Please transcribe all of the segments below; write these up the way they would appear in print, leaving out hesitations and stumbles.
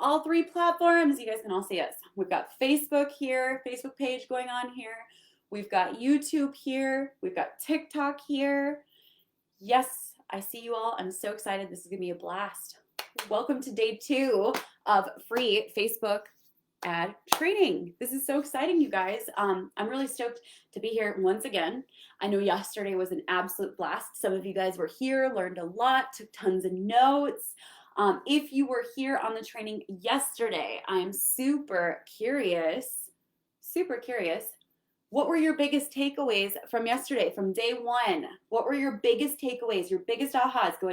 all three platforms. You guys can all see us. We've got Facebook here, Facebook page going on here. We've got YouTube here. We've got TikTok here. Yes, I see you all. I'm so excited. This is going to be a blast. Welcome to day 2 of free Facebook ad training. This is so exciting, you guys. I'm really stoked to be here once again. I know yesterday was an absolute blast. Some of you guys were here, learned a lot, took tons of notes. If you were here on the training yesterday, I'm super curious. What were your biggest takeaways from yesterday, from day 1? What were your biggest takeaways, your biggest ahas? Go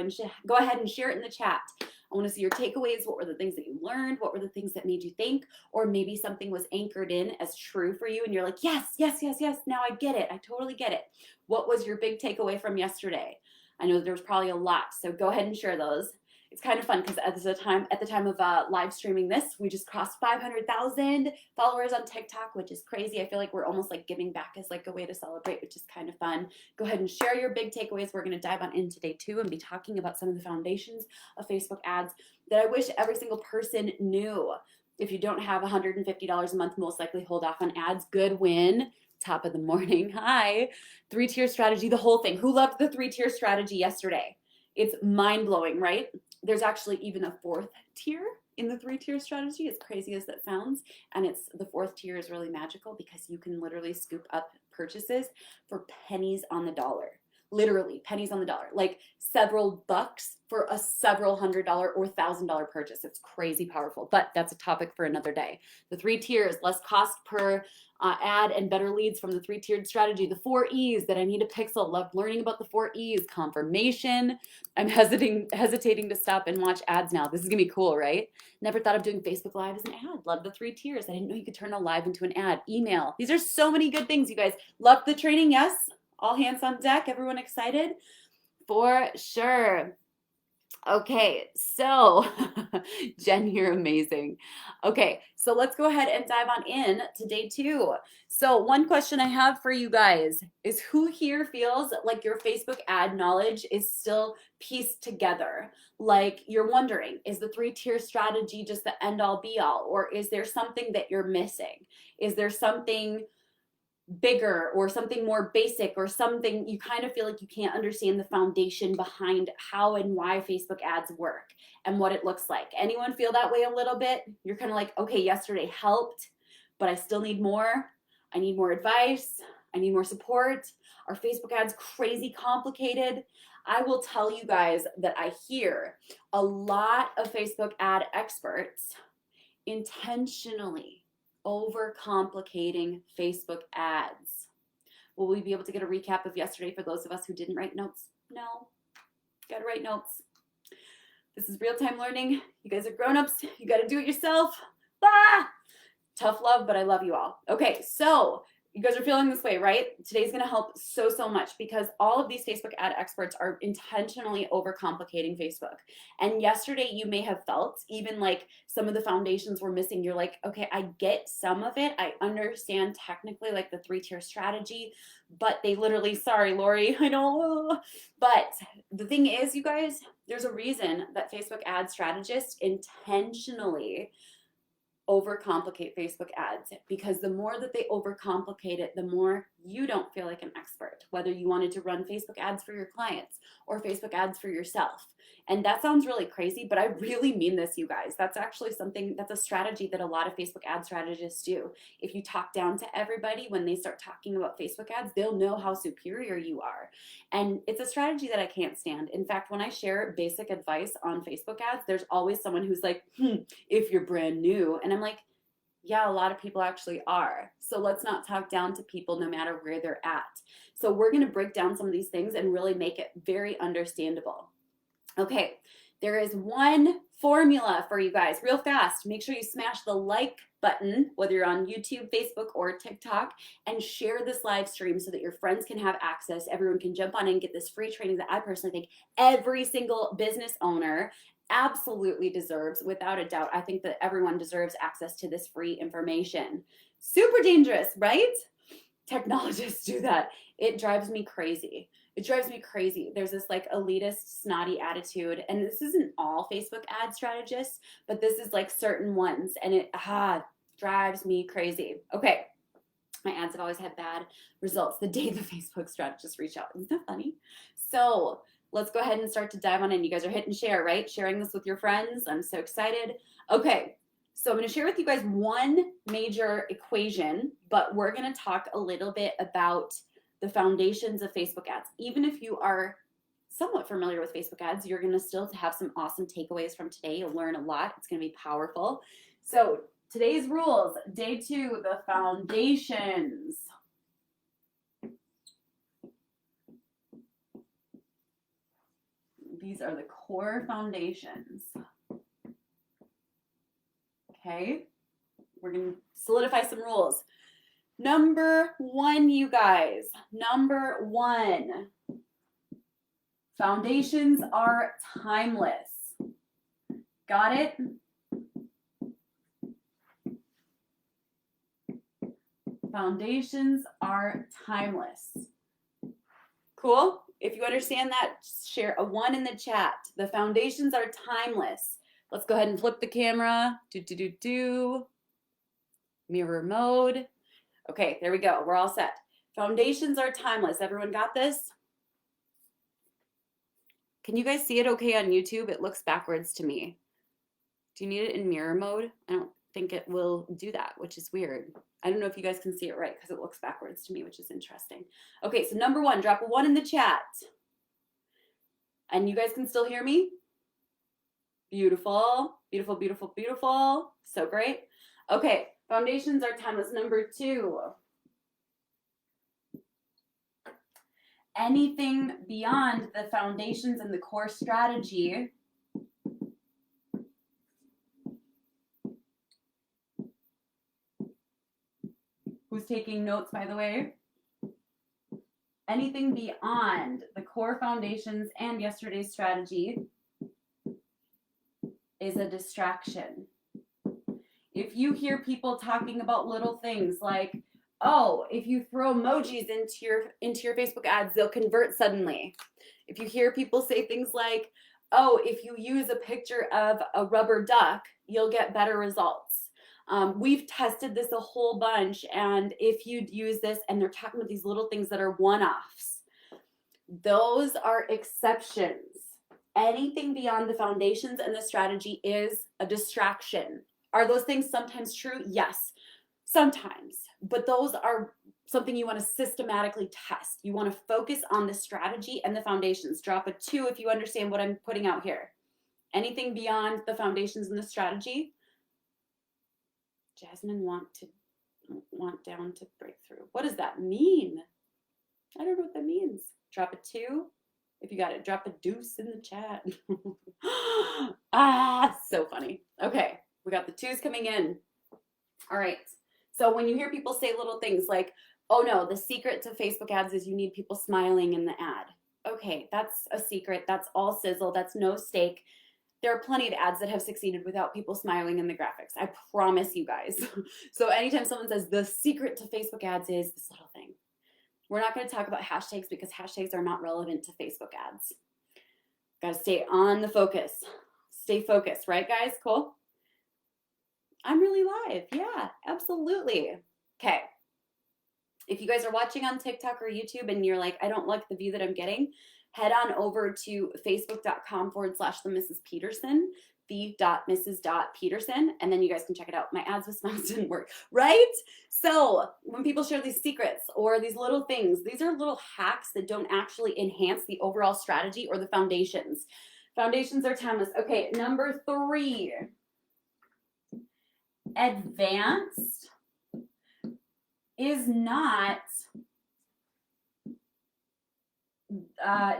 ahead and share it in the chat. I want to see your takeaways. What were the things that you learned? What were the things that made you think? Or maybe something was anchored in as true for you and you're like, yes, now I get it. I totally get it. What was your big takeaway from yesterday? I know there's probably a lot, so go ahead and share those. It's kind of fun because at the time of live streaming this, we just crossed 500,000 followers on TikTok, which is crazy. I feel like we're almost like giving back as like a way to celebrate, which is kind of fun. Go ahead and share your big takeaways. We're going to dive on into day 2 and be talking about some of the foundations of Facebook ads that I wish every single person knew. If you don't have $150 a month, most likely hold off on ads. Good win. Top of the morning. Hi. 3-tier strategy, the whole thing. Who loved the 3-tier strategy yesterday? It's mind-blowing, right? There's actually even a 4th tier in the 3-tier strategy, as crazy as that sounds. And the 4th tier is really magical because you can literally scoop up purchases for pennies on the dollar. Literally pennies on the dollar, like several bucks for a several $100 or $1,000 purchase. It's crazy powerful, but that's a topic for another day. The 3 tiers, less cost per ad and better leads from the 3-tiered strategy. The 4 E's that I need a pixel. Love learning about the 4 E's. Confirmation. I'm hesitating to stop and watch ads now. This is gonna be cool, right? Never thought of doing Facebook Live as an ad. Love the 3 tiers. I didn't know you could turn a live into an ad. Email. These are so many good things, you guys. Love the training, yes? All hands on deck. Everyone excited? For sure. Okay, so Jen, you're amazing. Okay, so let's go ahead and dive on in to day 2. So one question I have for you guys is, who here feels like your Facebook ad knowledge is still pieced together? Like you're wondering, is the 3-tier strategy just the end all be all? Or is there something that you're missing? Is there something bigger or something more basic or something you kind of feel like you can't understand the foundation behind how and why Facebook ads work and what it looks like? Anyone feel that way a little bit? You're kind of like, okay, yesterday helped, but I still need more. I need more advice. I need more support. Are Facebook ads crazy complicated? I will tell you guys that I hear a lot of Facebook ad experts intentionally overcomplicating Facebook ads. Will we be able to get a recap of yesterday for those of us who didn't write notes? No. Gotta write notes. This is real-time learning. You guys are grown-ups. You gotta do it yourself. Ah! Tough love, but I love you all. Okay, so you guys are feeling this way, right? Today's gonna help so much because all of these Facebook ad experts are intentionally overcomplicating Facebook. And yesterday you may have felt even like some of the foundations were missing. You're like, okay, I get some of it. I understand technically like the 3-tier strategy, but they literally, sorry, Lori, I know. But the thing is, you guys, there's a reason that Facebook ad strategists intentionally overcomplicate Facebook ads, because the more that they overcomplicate it, the more you don't feel like an expert, whether you wanted to run Facebook ads for your clients or Facebook ads for yourself. And that sounds really crazy, but I really mean this, you guys. That's actually that's a strategy that a lot of Facebook ad strategists do. If you talk down to everybody when they start talking about Facebook ads, they'll know how superior you are. And it's a strategy that I can't stand. In fact, when I share basic advice on Facebook ads, there's always someone who's like, if you're brand new. And I'm like, yeah, a lot of people actually are. So let's not talk down to people no matter where they're at. So we're going to break down some of these things and really make it very understandable. Okay, there is one formula for you guys real fast. Make sure you smash the like button, whether you're on YouTube, Facebook, or TikTok, and share this live stream so that your friends can have access. Everyone can jump on and get this free training that I personally think every single business owner absolutely deserves, without a doubt. I think that everyone deserves access to this free information. Super dangerous, right? Technologists do that. It drives me crazy. It drives me crazy. There's this like elitist, snotty attitude, and this isn't all Facebook ad strategists, but this is like certain ones, and it drives me crazy. Okay, my ads have always had bad results the day the Facebook strategists reach out. Isn't that funny? So let's go ahead and start to dive on in. You guys are hitting share, right? Sharing this with your friends. I'm so excited. Okay, so I'm going to share with you guys one major equation, but we're going to talk a little bit about the foundations of Facebook ads. Even if you are somewhat familiar with Facebook ads, you're going to still have some awesome takeaways from today. You'll learn a lot. It's going to be powerful. So today's rules, day 2, the foundations. These are the core foundations. Okay, we're going to solidify some rules. Number 1, you guys, number 1, foundations are timeless. Got it? Foundations are timeless. Cool? If you understand that, share a 1 in the chat. The foundations are timeless. Let's go ahead and flip the camera. Mirror mode. Okay, there we go. We're all set. Foundations are timeless. Everyone got this? Can you guys see it okay on YouTube? It looks backwards to me. Do you need it in mirror mode? I don't think it will do that, which is weird. I don't know if you guys can see it right because it looks backwards to me, which is interesting. Okay, so number 1, drop a 1 in the chat. And you guys can still hear me? Beautiful, beautiful, beautiful, beautiful. So great. Okay, foundations are timeless. Number 2. Anything beyond the foundations and the core strategy who's taking notes, by the way? Anything beyond the core foundations and yesterday's strategy is a distraction. If you hear people talking about little things like, oh, if you throw emojis into your Facebook ads, they'll convert suddenly. If you hear people say things like, oh, if you use a picture of a rubber duck, you'll get better results. We've tested this a whole bunch, and if you'd use this, and they're talking about these little things that are one-offs, those are exceptions. Anything beyond the foundations and the strategy is a distraction. Are those things sometimes true? Yes, sometimes. But those are something you want to systematically test. You want to focus on the strategy and the foundations. Drop a 2 if you understand what I'm putting out here. Anything beyond the foundations and the strategy? Jasmine want down to breakthrough. What does that mean? I don't know what that means. Drop a 2. If you got it, drop a deuce in the chat. So funny. Okay, we got the 2s coming in. All right. So when you hear people say little things like, oh no, the secret to Facebook ads is you need people smiling in the ad. Okay, that's a secret. That's all sizzle. That's no steak. There are plenty of ads that have succeeded without people smiling in the graphics. I promise you guys. So anytime someone says the secret to Facebook ads is this little thing, we're not going to talk about hashtags because hashtags are not relevant to Facebook ads. Got to stay on the focus. Stay focused, right, guys? Cool? I'm really live. Yeah, absolutely. Okay. If you guys are watching on TikTok or YouTube and you're like, I don't like the view that I'm getting, head on over to facebook.com/the Mrs. Pedersen, the.mrs.pedersen, and then you guys can check it out. My ads with smiles didn't work, right? So when people share these secrets or these little things, these are little hacks that don't actually enhance the overall strategy or the foundations. Foundations are timeless. Okay, number 3. Advanced is not,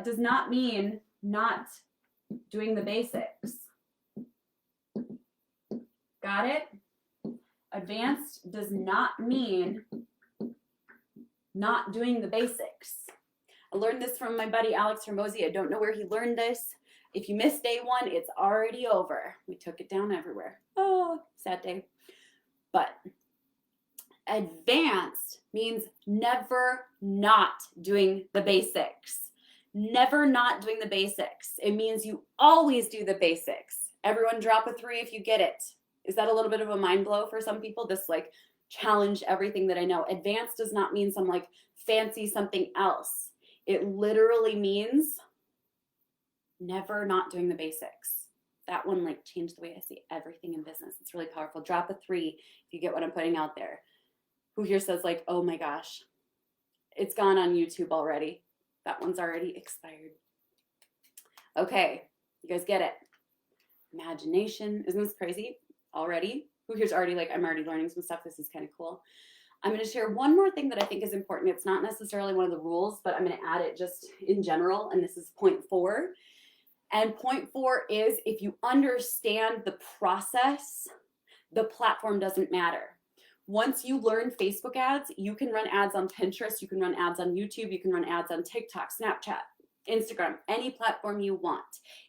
does not mean not doing the basics. Got it? Advanced does not mean not doing the basics. I learned this from my buddy Alex Hermosi. I don't know where he learned this. If you missed day 1, it's already over. We took it down everywhere. Oh, sad day. But advanced means never not doing the basics. Never not doing the basics. It means you always do the basics. Everyone drop a 3 if you get it. Is that a little bit of a mind blow for some people? This like challenge everything that I know. Advanced does not mean some like fancy something else. It literally means never not doing the basics. That one like changed the way I see everything in business. It's really powerful. Drop a 3 if you get what I'm putting out there. Who here says like, oh my gosh, it's gone on YouTube already. That one's already expired. Okay, you guys get it. Imagination. Isn't this crazy already? Who here's already like, I'm already learning some stuff. This is kind of cool. I'm going to share one more thing that I think is important. It's not necessarily one of the rules, but I'm going to add it just in general. And this is point 4. And point 4 is if you understand the process, the platform doesn't matter. Once you learn Facebook ads, you can run ads on Pinterest, you can run ads on YouTube, you can run ads on TikTok, Snapchat, Instagram, any platform you want.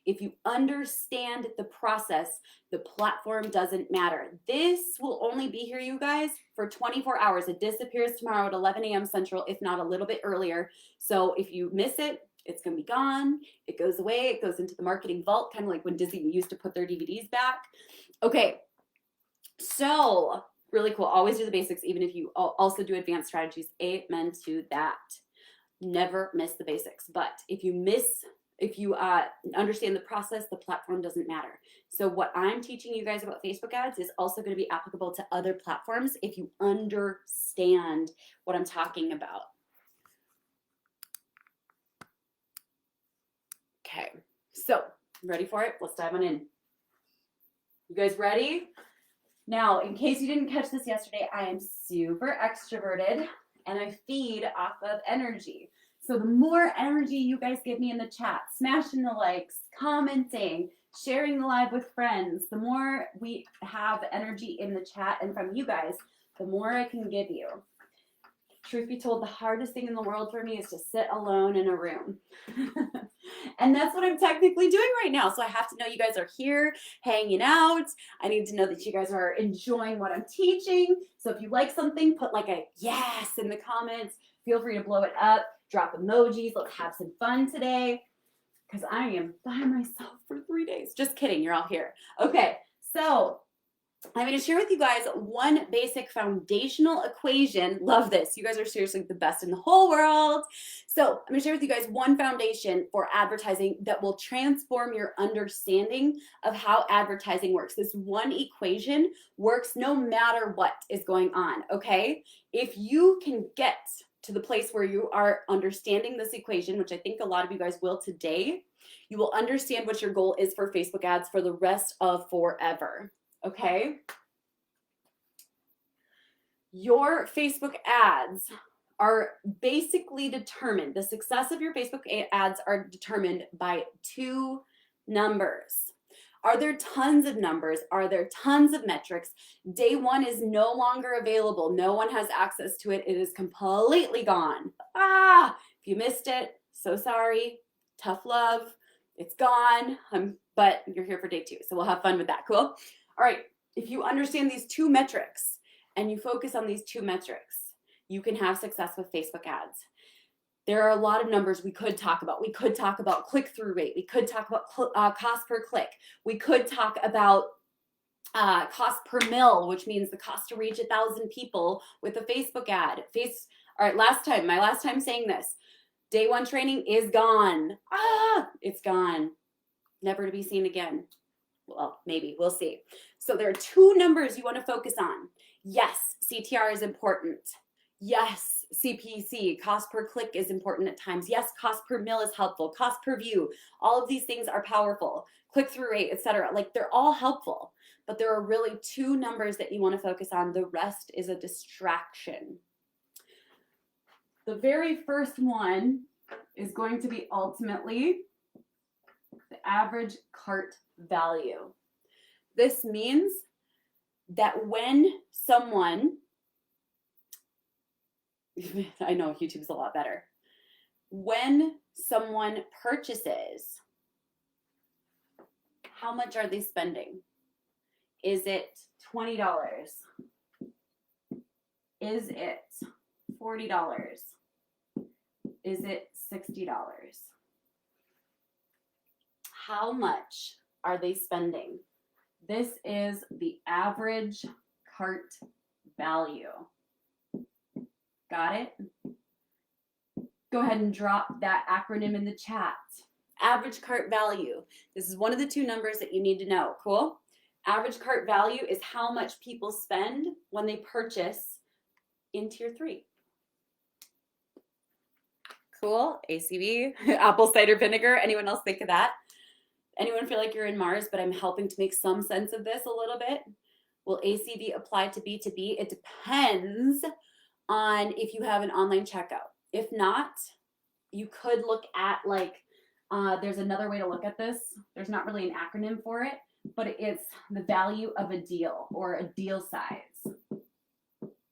If you understand the process, the platform doesn't matter. This will only be here, you guys, for 24 hours. It disappears tomorrow at 11 a.m. Central, if not a little bit earlier. So if you miss it, it's going to be gone. It goes away. It goes into the marketing vault, kind of like when Disney used to put their DVDs back. Okay, so really cool. Always do the basics, even if you also do advanced strategies. Amen to that. Never miss the basics. But if you understand the process, the platform doesn't matter. So what I'm teaching you guys about Facebook ads is also going to be applicable to other platforms if you understand what I'm talking about. Okay, so ready for it? Let's dive on in. You guys ready? Now, in case you didn't catch this yesterday, I am super extroverted and I feed off of energy. So the more energy you guys give me in the chat, smashing the likes, commenting, sharing the live with friends, the more we have energy in the chat and from you guys, the more I can give you. Truth be told, the hardest thing in the world for me is to sit alone in a room. And that's what I'm technically doing right now. So I have to know you guys are here hanging out. I need to know that you guys are enjoying what I'm teaching. So if you like something, put like a yes in the comments. Feel free to blow it up. Drop emojis. Let's have some fun today. Because I am by myself for 3 days. Just kidding. You're all here. Okay. So I'm going to share with you guys one basic foundational equation. Love this. You guys are seriously the best in the whole world. So I'm going to share with you guys one foundation for advertising that will transform your understanding of how advertising works. This one equation works no matter what is going on, okay? If you can get to the place where you are understanding this equation, which I think a lot of you guys will today, you will understand what your goal is for Facebook ads for the rest of forever. Okay, your Facebook ads are basically determined, the success of your Facebook ads are determined by 2 numbers. Are there tons of numbers? Are there tons of metrics? Day 1 is no longer available. No one has access to it. It is completely gone. If you missed it, so sorry. Tough love. It's gone. But you're here for day 2, so we'll have fun with that. Cool? All right, if you understand these 2 metrics and you focus on these 2 metrics, you can have success with Facebook ads. There are a lot of numbers we could talk about. We could talk about click-through rate. We could talk about cost per click. We could talk about cost per mil, which means the cost to reach 1,000 people with a Facebook ad. All right, my last time saying this, day 1 training is gone. It's gone. Never to be seen again. Well, maybe, we'll see. So there are 2 numbers you want to focus on. Yes, CTR is important. Yes, CPC, cost per click is important at times. Yes, cost per mil is helpful. Cost per view, all of these things are powerful. Click-through rate, etc. Like they're all helpful, but there are really 2 numbers that you want to focus on. The rest is a distraction. The very first one is going to be ultimately the average cart value. This means that when someone, I know YouTube's a lot better, when someone purchases, how much are they spending? Is it $20? Is it $40? Is it $60? how much are they spending? This is the average cart value. Got it? Go ahead and drop that acronym in the chat. Average cart value. This is one of the two numbers that you need to know. Cool? Average cart value is how much people spend when they purchase in tier 3. Cool? ACV, apple cider vinegar. Anyone else think of that? Anyone feel like you're in Mars, but I'm helping to make some sense of this a little bit? Will ACV apply to B2B? It depends on if you have an online checkout. If not, you could look at like, there's another way to look at this. There's not really an acronym for it, but it's the value of a deal or a deal size.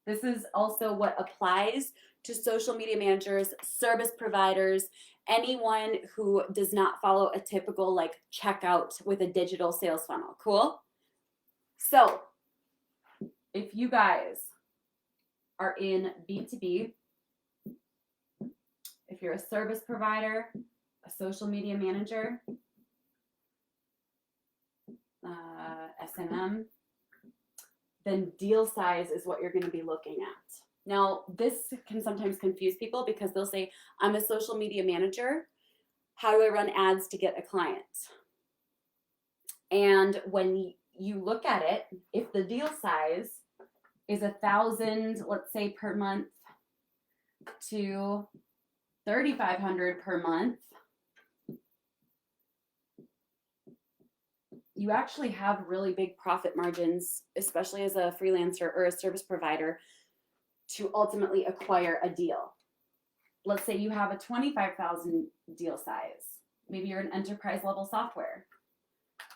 This is also what applies to social media managers, service providers, anyone who does not follow a typical like checkout with a digital sales funnel. Cool? So if you guys are in B2B, if you're a service provider, a social media manager, SMM, then deal size is what you're going to be looking at. Now, this can sometimes confuse people because they'll say, I'm a social media manager. How do I run ads to get a client? And when you look at it, if the deal size is $1,000, let's say per month, to $3,500 per month, you actually have really big profit margins, especially as a freelancer or a service provider, to ultimately acquire a deal. Let's say you have a $25,000 deal size. Maybe you're an enterprise level software.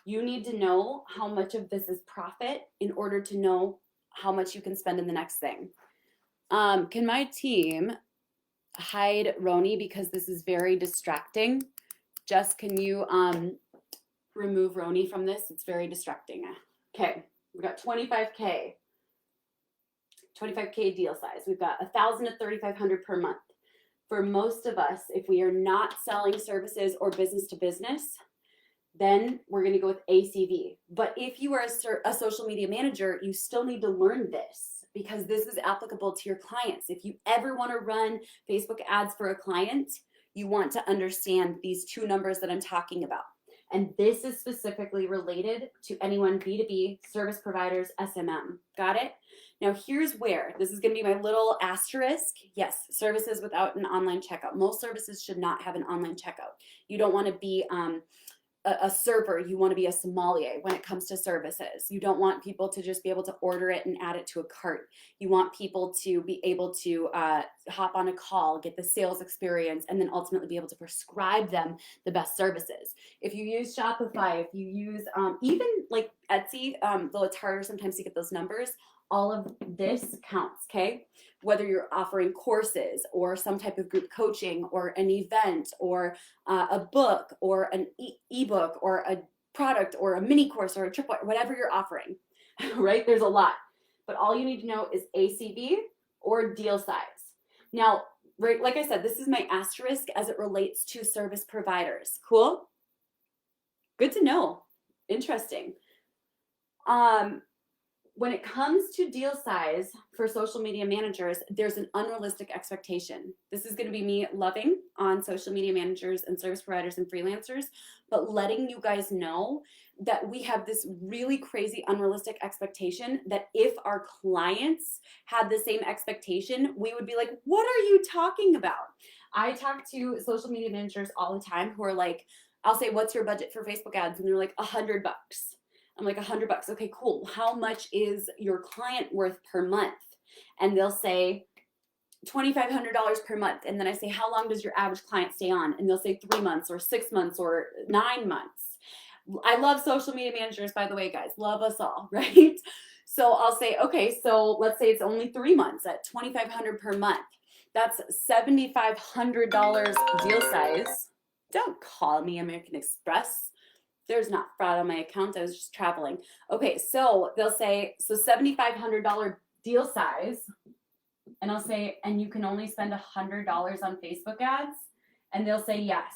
You need to know how much of this is profit in order to know how much you can spend in the next thing. Can my team hide Roni because this is very distracting? Jess, can you remove Roni from this? It's very distracting. Okay, we've got 25K deal size. We've got 1,000 to 3,500 per month. For most of us, if we are not selling services or business to business, then we're going to go with ACV. But if you are a social media manager, you still need to learn this because this is applicable to your clients. If you ever want to run Facebook ads for a client, you want to understand these two numbers that I'm talking about. And this is specifically related to anyone B2B, service providers, SMM. Got it? Now here's where, this is going to be my little asterisk. Yes, services without an online checkout. Most services should not have an online checkout. You don't want to be a server, you want to be a sommelier when it comes to services. You don't want people to just be able to order it and add it to a cart. You want people to be able to hop on a call, get the sales experience, and then ultimately be able to prescribe them the best services. If you use Shopify, if you use even like Etsy, though it's harder sometimes to get those numbers, all of this counts, okay? Whether you're offering courses or some type of group coaching or an event or a book or an ebook or a product or a mini course or a trip, whatever you're offering, right? There's a lot. But all you need to know is ACV or deal size. Now, right, like I said, this is my asterisk as it relates to service providers. Cool? Good to know. Interesting. When it comes to deal size for social media managers, there's an unrealistic expectation. This is going to be me loving on social media managers and service providers and freelancers, but letting you guys know that we have this really crazy unrealistic expectation that if our clients had the same expectation, we would be like, what are you talking about? I talk to social media managers all the time who are like, I'll say, what's your budget for Facebook ads? And they're like, $100. I'm like, $100. Okay, cool. How much is your client worth per month? And they'll say $2,500 per month. And then I say, how long does your average client stay on? And they'll say 3 months or 6 months or 9 months. I love social media managers, by the way, guys. Love us all, right? So I'll say, okay, so let's say it's only 3 months at $2,500 per month. That's $7,500 deal size. Don't call me American Express. There's not fraud on my account. I was just traveling. Okay, so they'll say, so $7,500 deal size. And I'll say, and you can only spend $100 on Facebook ads. And they'll say yes.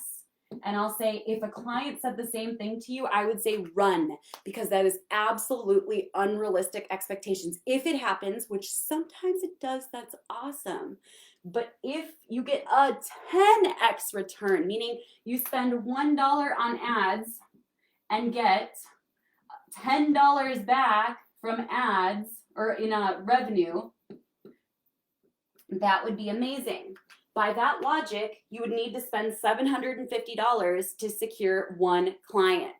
And I'll say, if a client said the same thing to you, I would say run, because that is absolutely unrealistic expectations. If it happens, which sometimes it does, that's awesome. But if you get a 10x return, meaning you spend $1 on ads and get $10 back from ads or in a revenue, that would be amazing. By that logic, you would need to spend $750 to secure one client.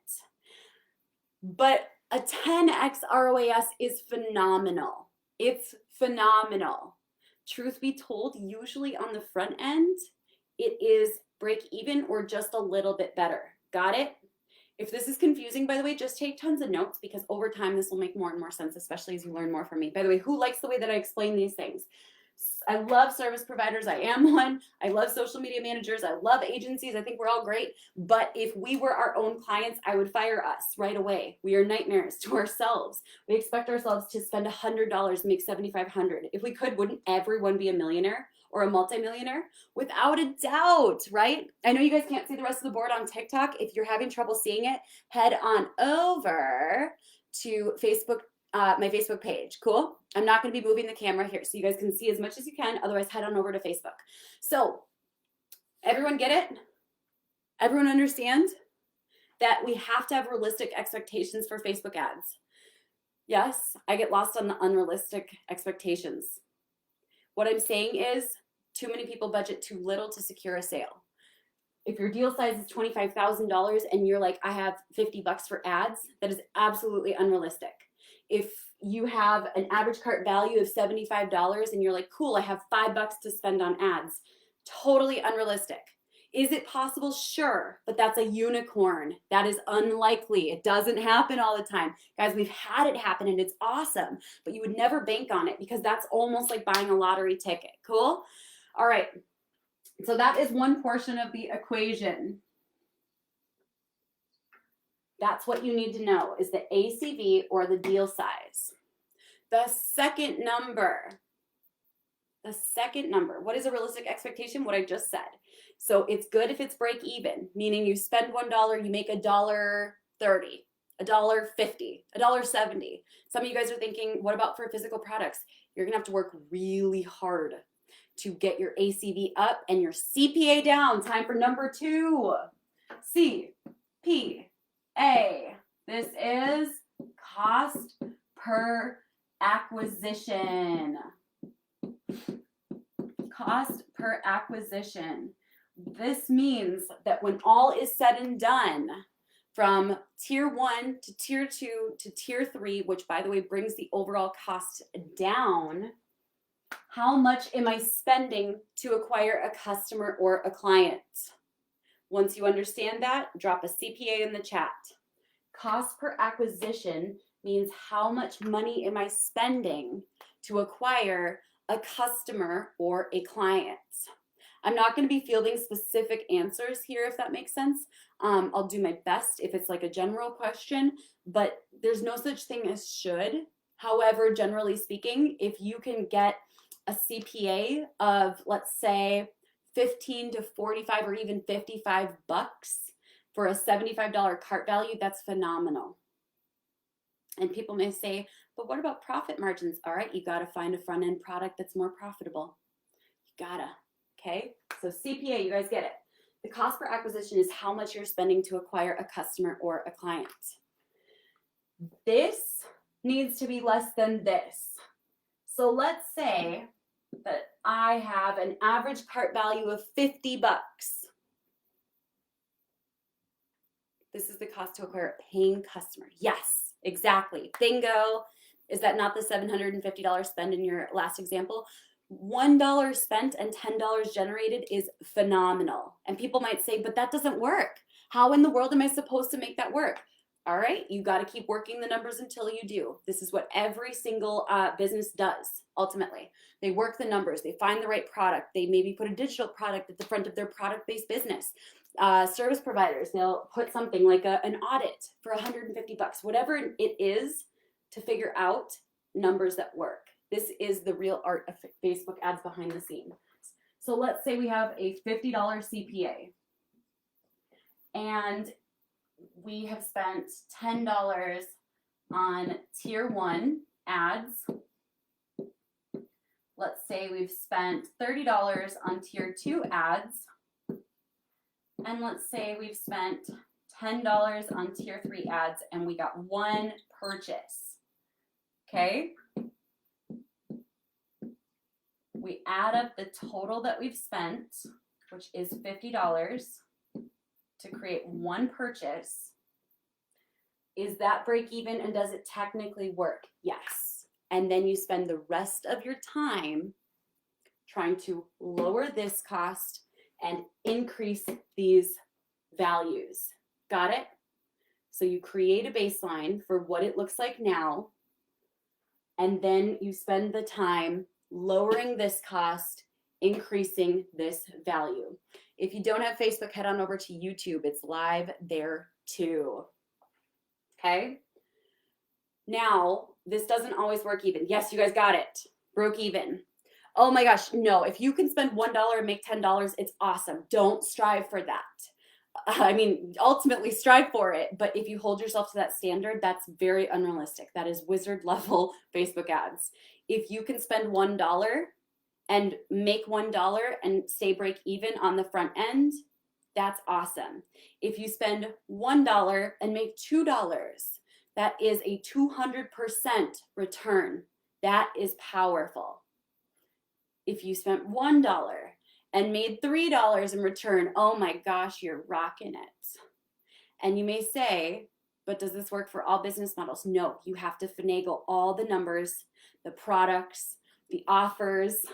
But a 10x ROAS is phenomenal. It's phenomenal. Truth be told, usually on the front end, it is break even or just a little bit better. Got it? If this is confusing, by the way, just take tons of notes, because over time this will make more and more sense, especially as you learn more from me. By the way, who likes the way that I explain these things? I love service providers. I am one. I love social media managers. I love agencies. I think we're all great. But if we were our own clients, I would fire us right away. We are nightmares to ourselves. We expect ourselves to spend $100 to make $7,500. If we could, wouldn't everyone be a millionaire or a multimillionaire? Without a doubt, right? I know you guys can't see the rest of the board on TikTok. If you're having trouble seeing it, head on over to Facebook, my Facebook page. Cool? I'm not going to be moving the camera here, so you guys can see as much as you can. Otherwise, head on over to Facebook. So, everyone get it? Everyone understand that we have to have realistic expectations for Facebook ads? Yes, I get lost on the unrealistic expectations. What I'm saying is, too many people budget too little to secure a sale. If your deal size is $25,000 and you're like, I have $50 for ads, that is absolutely unrealistic. If you have an average cart value of $75 and you're like, cool, I have $5 to spend on ads, totally unrealistic. Is it possible? Sure, but that's a unicorn. That is unlikely. It doesn't happen all the time. Guys, we've had it happen and it's awesome, but you would never bank on it, because that's almost like buying a lottery ticket. Cool? All right. So that is one portion of the equation. That's what you need to know, is the ACV or the deal size. The second number, what is a realistic expectation? What I just said. So it's good if it's break even, meaning you spend $1, you make $1.30, $1.50, $1.70. Some of you guys are thinking, what about for physical products? You're gonna have to work really hard to get your ACV up and your CPA down. Time for number 2. CPA. This is cost per acquisition. Cost per acquisition. This means that when all is said and done, from tier 1 to tier 2 to tier 3, which by the way brings the overall cost down, how much am I spending to acquire a customer or a client? Once you understand that, drop a CPA in the chat. Cost per acquisition means how much money am I spending to acquire a customer or a client. I'm not going to be fielding specific answers here, if that makes sense. I'll do my best if it's like a general question, but there's no such thing as should. However, generally speaking, if you can get a CPA of, let's say, 15 to 45 or even $55 for a $75 cart value, that's phenomenal. And people may say, but what about profit margins? All right, you got to find a front-end product that's more profitable. You gotta, okay? So CPA, you guys get it. The cost per acquisition is how much you're spending to acquire a customer or a client. This needs to be less than this. So let's say that I have an average cart value of $50. This is the cost to acquire a paying customer. Yes, exactly. Bingo. Is that not the $750 spend in your last example? $1 spent and $10 generated is phenomenal. And people might say, but that doesn't work. How in the world am I supposed to make that work? All right, you got to keep working the numbers until you do. This is what every single business does, ultimately. They work the numbers. They find the right product. They maybe put a digital product at the front of their product-based business. Service providers, they'll put something like an audit for $150, whatever it is, to figure out numbers that work. This is the real art of Facebook ads behind the scenes. So let's say we have a $50 CPA. and we have spent $10 on tier 1 ads. Let's say we've spent $30 on tier 2 ads. And let's say we've spent $10 on tier 3 ads and we got 1 purchase. Okay? We add up the total that we've spent, which is $50, to create 1 purchase. Is that break even, and does it technically work? Yes. And then you spend the rest of your time trying to lower this cost and increase these values. Got it? So you create a baseline for what it looks like now, and then you spend the time lowering this cost, increasing this value. If you don't have Facebook, head on over to YouTube. It's live there too. Okay? Now, this doesn't always work even. Yes, you guys got it. Broke even. Oh my gosh, no. If you can spend $1 and make $10, it's awesome. Don't strive for that. I mean, ultimately strive for it, but if you hold yourself to that standard, that's very unrealistic. That is wizard level Facebook ads. If you can spend $1 and make $1 and stay break even on the front end, that's awesome. If you spend $1 and make $2, that is a 200% return. That is powerful. If you spent $1 and made $3 in return, oh my gosh, you're rocking it. And you may say, but does this work for all business models? No, you have to finagle all the numbers, the products, the offers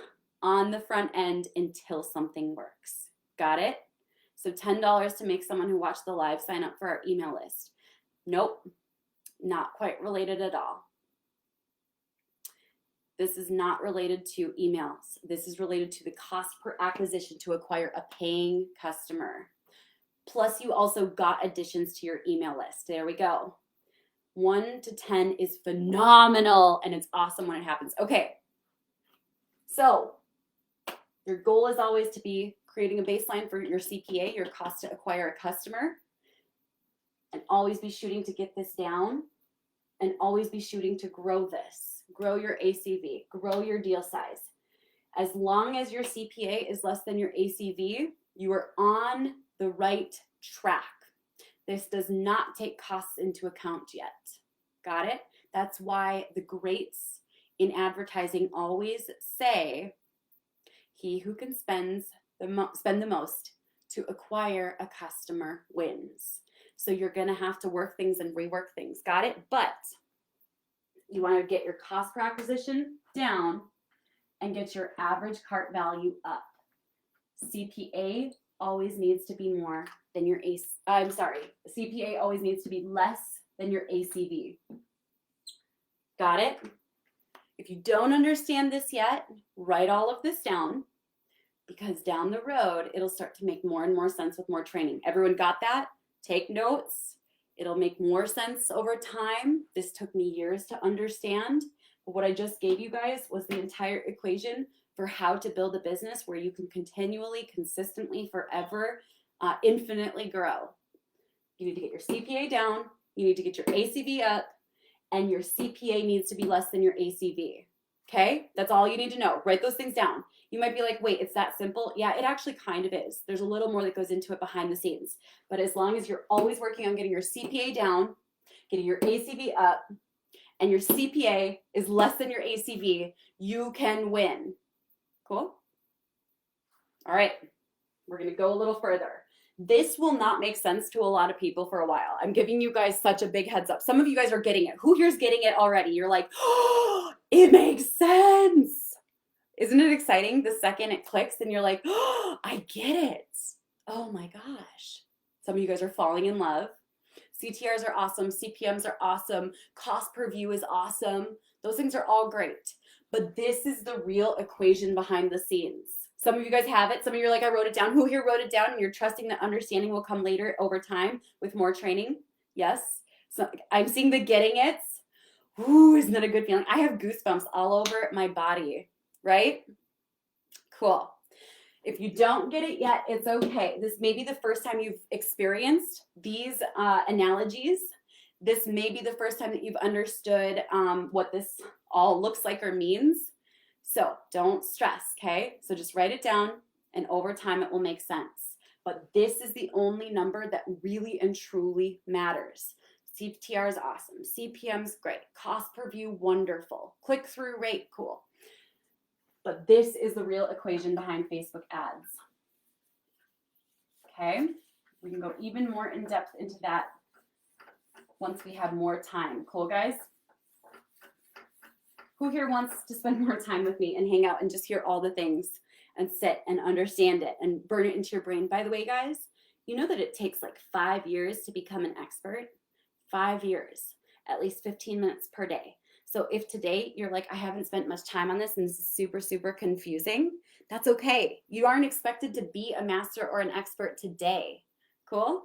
on the front end until something works. Got it? So $10 to make someone who watched the live sign up for our email list. Nope, not quite related at all. This is not related to emails. This is related to the cost per acquisition to acquire a paying customer. Plus, you also got additions to your email list. There we go. 1 to 10 is phenomenal, and it's awesome when it happens. Okay, so your goal is always to be creating a baseline for your CPA, your cost to acquire a customer, and always be shooting to get this down, and always be shooting to grow this. Grow your ACV, grow your deal size. As long as your CPA is less than your ACV, you are on the right track. This does not take costs into account yet. Got it? That's why the greats in advertising always say, he who can spend the most to acquire a customer wins. So you're going to have to work things and rework things. Got it? But you want to get your cost per acquisition down and get your average cart value up. CPA always needs to be more than your CPA always needs to be less than your ACV. Got it? If you don't understand this yet, write all of this down, because down the road, it'll start to make more and more sense with more training. Everyone got that? Take notes. It'll make more sense over time. This took me years to understand, but what I just gave you guys was the entire equation for how to build a business where you can continually, consistently, forever, infinitely grow. You need to get your CPA down, you need to get your ACV up, and your CPA needs to be less than your ACV. Okay? That's all you need to know. Write those things down. You might be like, wait, it's that simple? Yeah, it actually kind of is. There's a little more that goes into it behind the scenes. But as long as you're always working on getting your CPA down, getting your ACV up, and your CPA is less than your ACV, you can win. Cool? All right. We're going to go a little further. This will not make sense to a lot of people for a while. I'm giving you guys such a big heads up. Some of you guys are getting it. Who here's getting it already? You're like, oh, it makes sense. Isn't it exciting? The second it clicks and you're like, oh, I get it. Oh my gosh. Some of you guys are falling in love. CTRs are awesome. CPMs are awesome. Cost per view is awesome. Those things are all great. But this is the real equation behind the scenes. Some of you guys have it. Some of you are like, I wrote it down. Who here wrote it down? And you're trusting that understanding will come later over time with more training? Yes. So I'm seeing the getting it. Ooh, isn't that a good feeling? I have goosebumps all over my body, right? Cool. If you don't get it yet, it's okay. This may be the first time you've experienced these analogies. This may be the first time that you've understood what this all looks like or means. So don't stress, okay? So just write it down, and over time it will make sense. But this is the only number that really and truly matters. CTR is awesome. CPM is great. Cost per view, wonderful. Click-through rate, cool. But this is the real equation behind Facebook ads. Okay? We can go even more in depth into that once we have more time. Cool, guys? Who here wants to spend more time with me and hang out and just hear all the things and sit and understand it and burn it into your brain? By the way, guys, you know that it takes like 5 years to become an expert? 5 years, at least 15 minutes per day. So if today you're like, I haven't spent much time on this and this is super, super confusing, that's okay. You aren't expected to be a master or an expert today. Cool?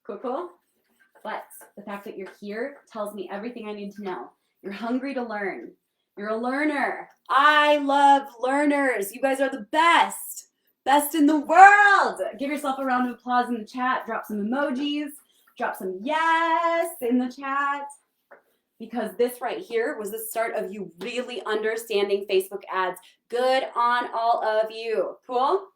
Cool, cool? But the fact that you're here tells me everything I need to know. You're hungry to learn. You're a learner. I love learners. You guys are the best. Best in the world. Give yourself a round of applause in the chat. Drop some emojis. Drop some yes in the chat. Because this right here was the start of you really understanding Facebook ads. Good on all of you. Cool?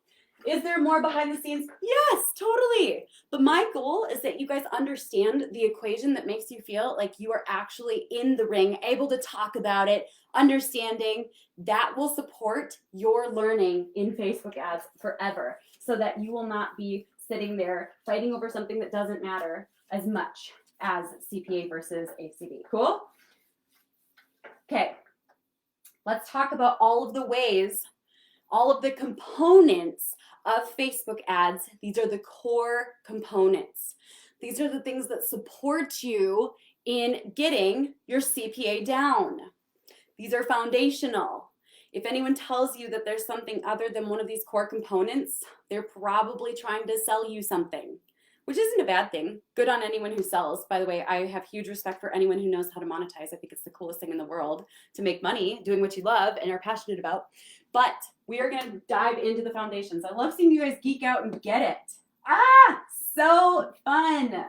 Is there more behind the scenes? Yes, totally. But my goal is that you guys understand the equation that makes you feel like you are actually in the ring, able to talk about it, understanding. That will support your learning in Facebook ads forever, so that you will not be sitting there fighting over something that doesn't matter as much as CPA versus ACV. Cool? Okay. Let's talk about all of the ways, all of the components of Facebook ads. These are the core components. These are the things that support you in getting your CPA down. These are foundational. If anyone tells you that there's something other than one of these core components, they're probably trying to sell you something, which isn't a bad thing. Good on anyone who sells. By the way, I have huge respect for anyone who knows how to monetize. I think it's the coolest thing in the world to make money doing what you love and are passionate about. But we are going to dive into the foundations. I love seeing you guys geek out and get it. So fun.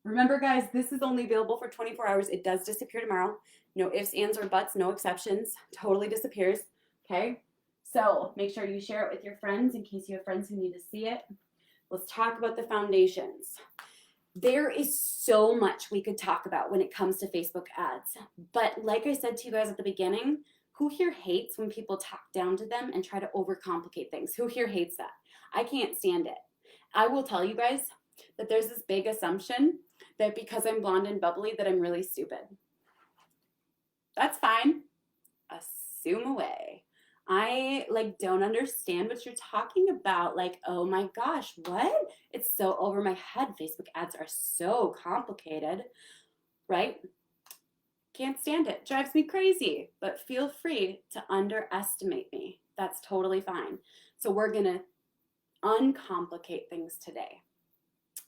Remember, guys, this is only available for 24 hours. It does disappear tomorrow. No ifs, ands, or buts, no exceptions. Totally disappears. Okay? So make sure you share it with your friends in case you have friends who need to see it. Let's talk about the foundations. There is so much we could talk about when it comes to Facebook ads. But like I said to you guys at the beginning, who here hates when people talk down to them and try to overcomplicate things? Who here hates that? I can't stand it. I will tell you guys that there's this big assumption that because I'm blonde and bubbly that I'm really stupid. That's fine. Assume away. I don't understand what you're talking about. Like, oh my gosh, what? It's so over my head. Facebook ads are so complicated, right? Can't stand it. Drives me crazy. But feel free to underestimate me. That's totally fine. So we're going to uncomplicate things today.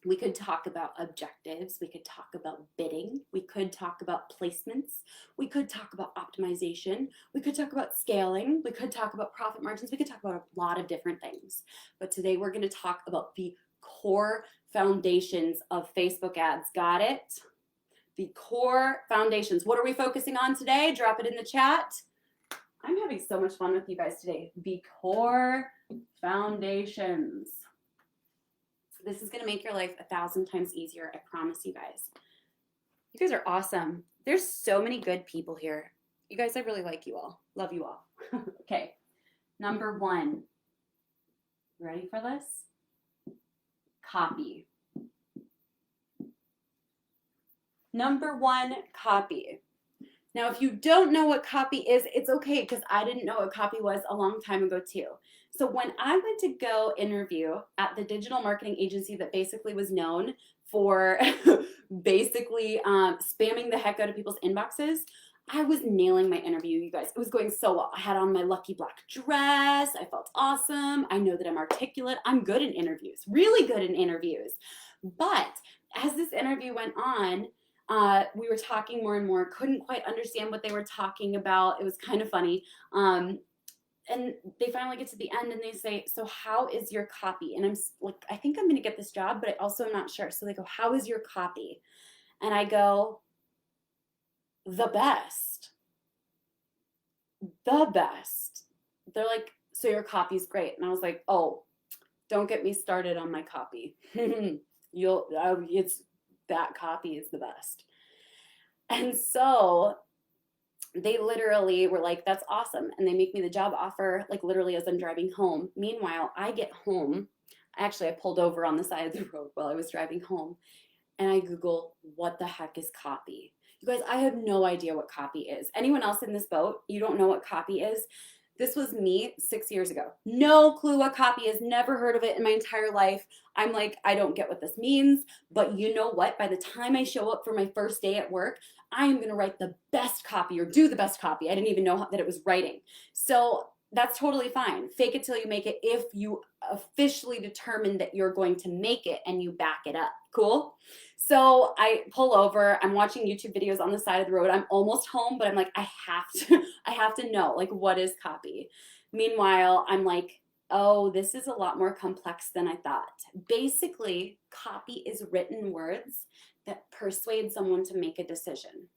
We could talk about objectives. We could talk about bidding. We could talk about placements. We could talk about optimization. We could talk about scaling. We could talk about profit margins. We could talk about a lot of different things. But today we're going to talk about the core foundations of Facebook ads. Got it? The core foundations. What are we focusing on today? Drop it in the chat. I'm having so much fun with you guys today. The core foundations. This is going to make your life 1,000 times easier. I promise you guys. You guys are awesome. There's so many good people here. You guys, I really like you all. Love you all. Okay. Number 1. Ready for this? Copy. Number 1, copy. Now, if you don't know what copy is, it's okay because I didn't know what copy was a long time ago too. So when I went to go interview at the digital marketing agency that basically was known for basically spamming the heck out of people's inboxes, I was nailing my interview, you guys. It was going so well. I had on my lucky black dress. I felt awesome. I know that I'm articulate. I'm good in interviews, really good in interviews. But as this interview went on, we were talking more and more, couldn't quite understand what they were talking about. It was kind of funny. and they finally get to the end and they say, so how is your copy? And I'm like, I think I'm going to get this job, but I also am not sure. So they go, how is your copy? And I go, the best. The best. They're like, so your copy's great. And I was like, oh, don't get me started on my copy. It's that copy is the best. And so they literally were like, that's awesome. And they make me the job offer, like literally as I'm driving home. Meanwhile, I get home. Actually, I pulled over on the side of the road while I was driving home. And I Google, what the heck is copy? You guys, I have no idea what copy is. Anyone else in this boat, you don't know what copy is? This was me 6 years ago. No clue what copy is, never heard of it in my entire life. I'm like, I don't get what this means, but you know what? By the time I show up for my first day at work, I am gonna write the best copy or do the best copy. I didn't even know that it was writing. So that's totally fine. Fake it till you make it if you officially determine that you're going to make it and you back it up. Cool? So I pull over, I'm watching YouTube videos on the side of the road. I'm almost home, but I'm like, I have to know, like, what is copy? Meanwhile, I'm like, oh, this is a lot more complex than I thought. Basically, copy is written words that persuade someone to make a decision.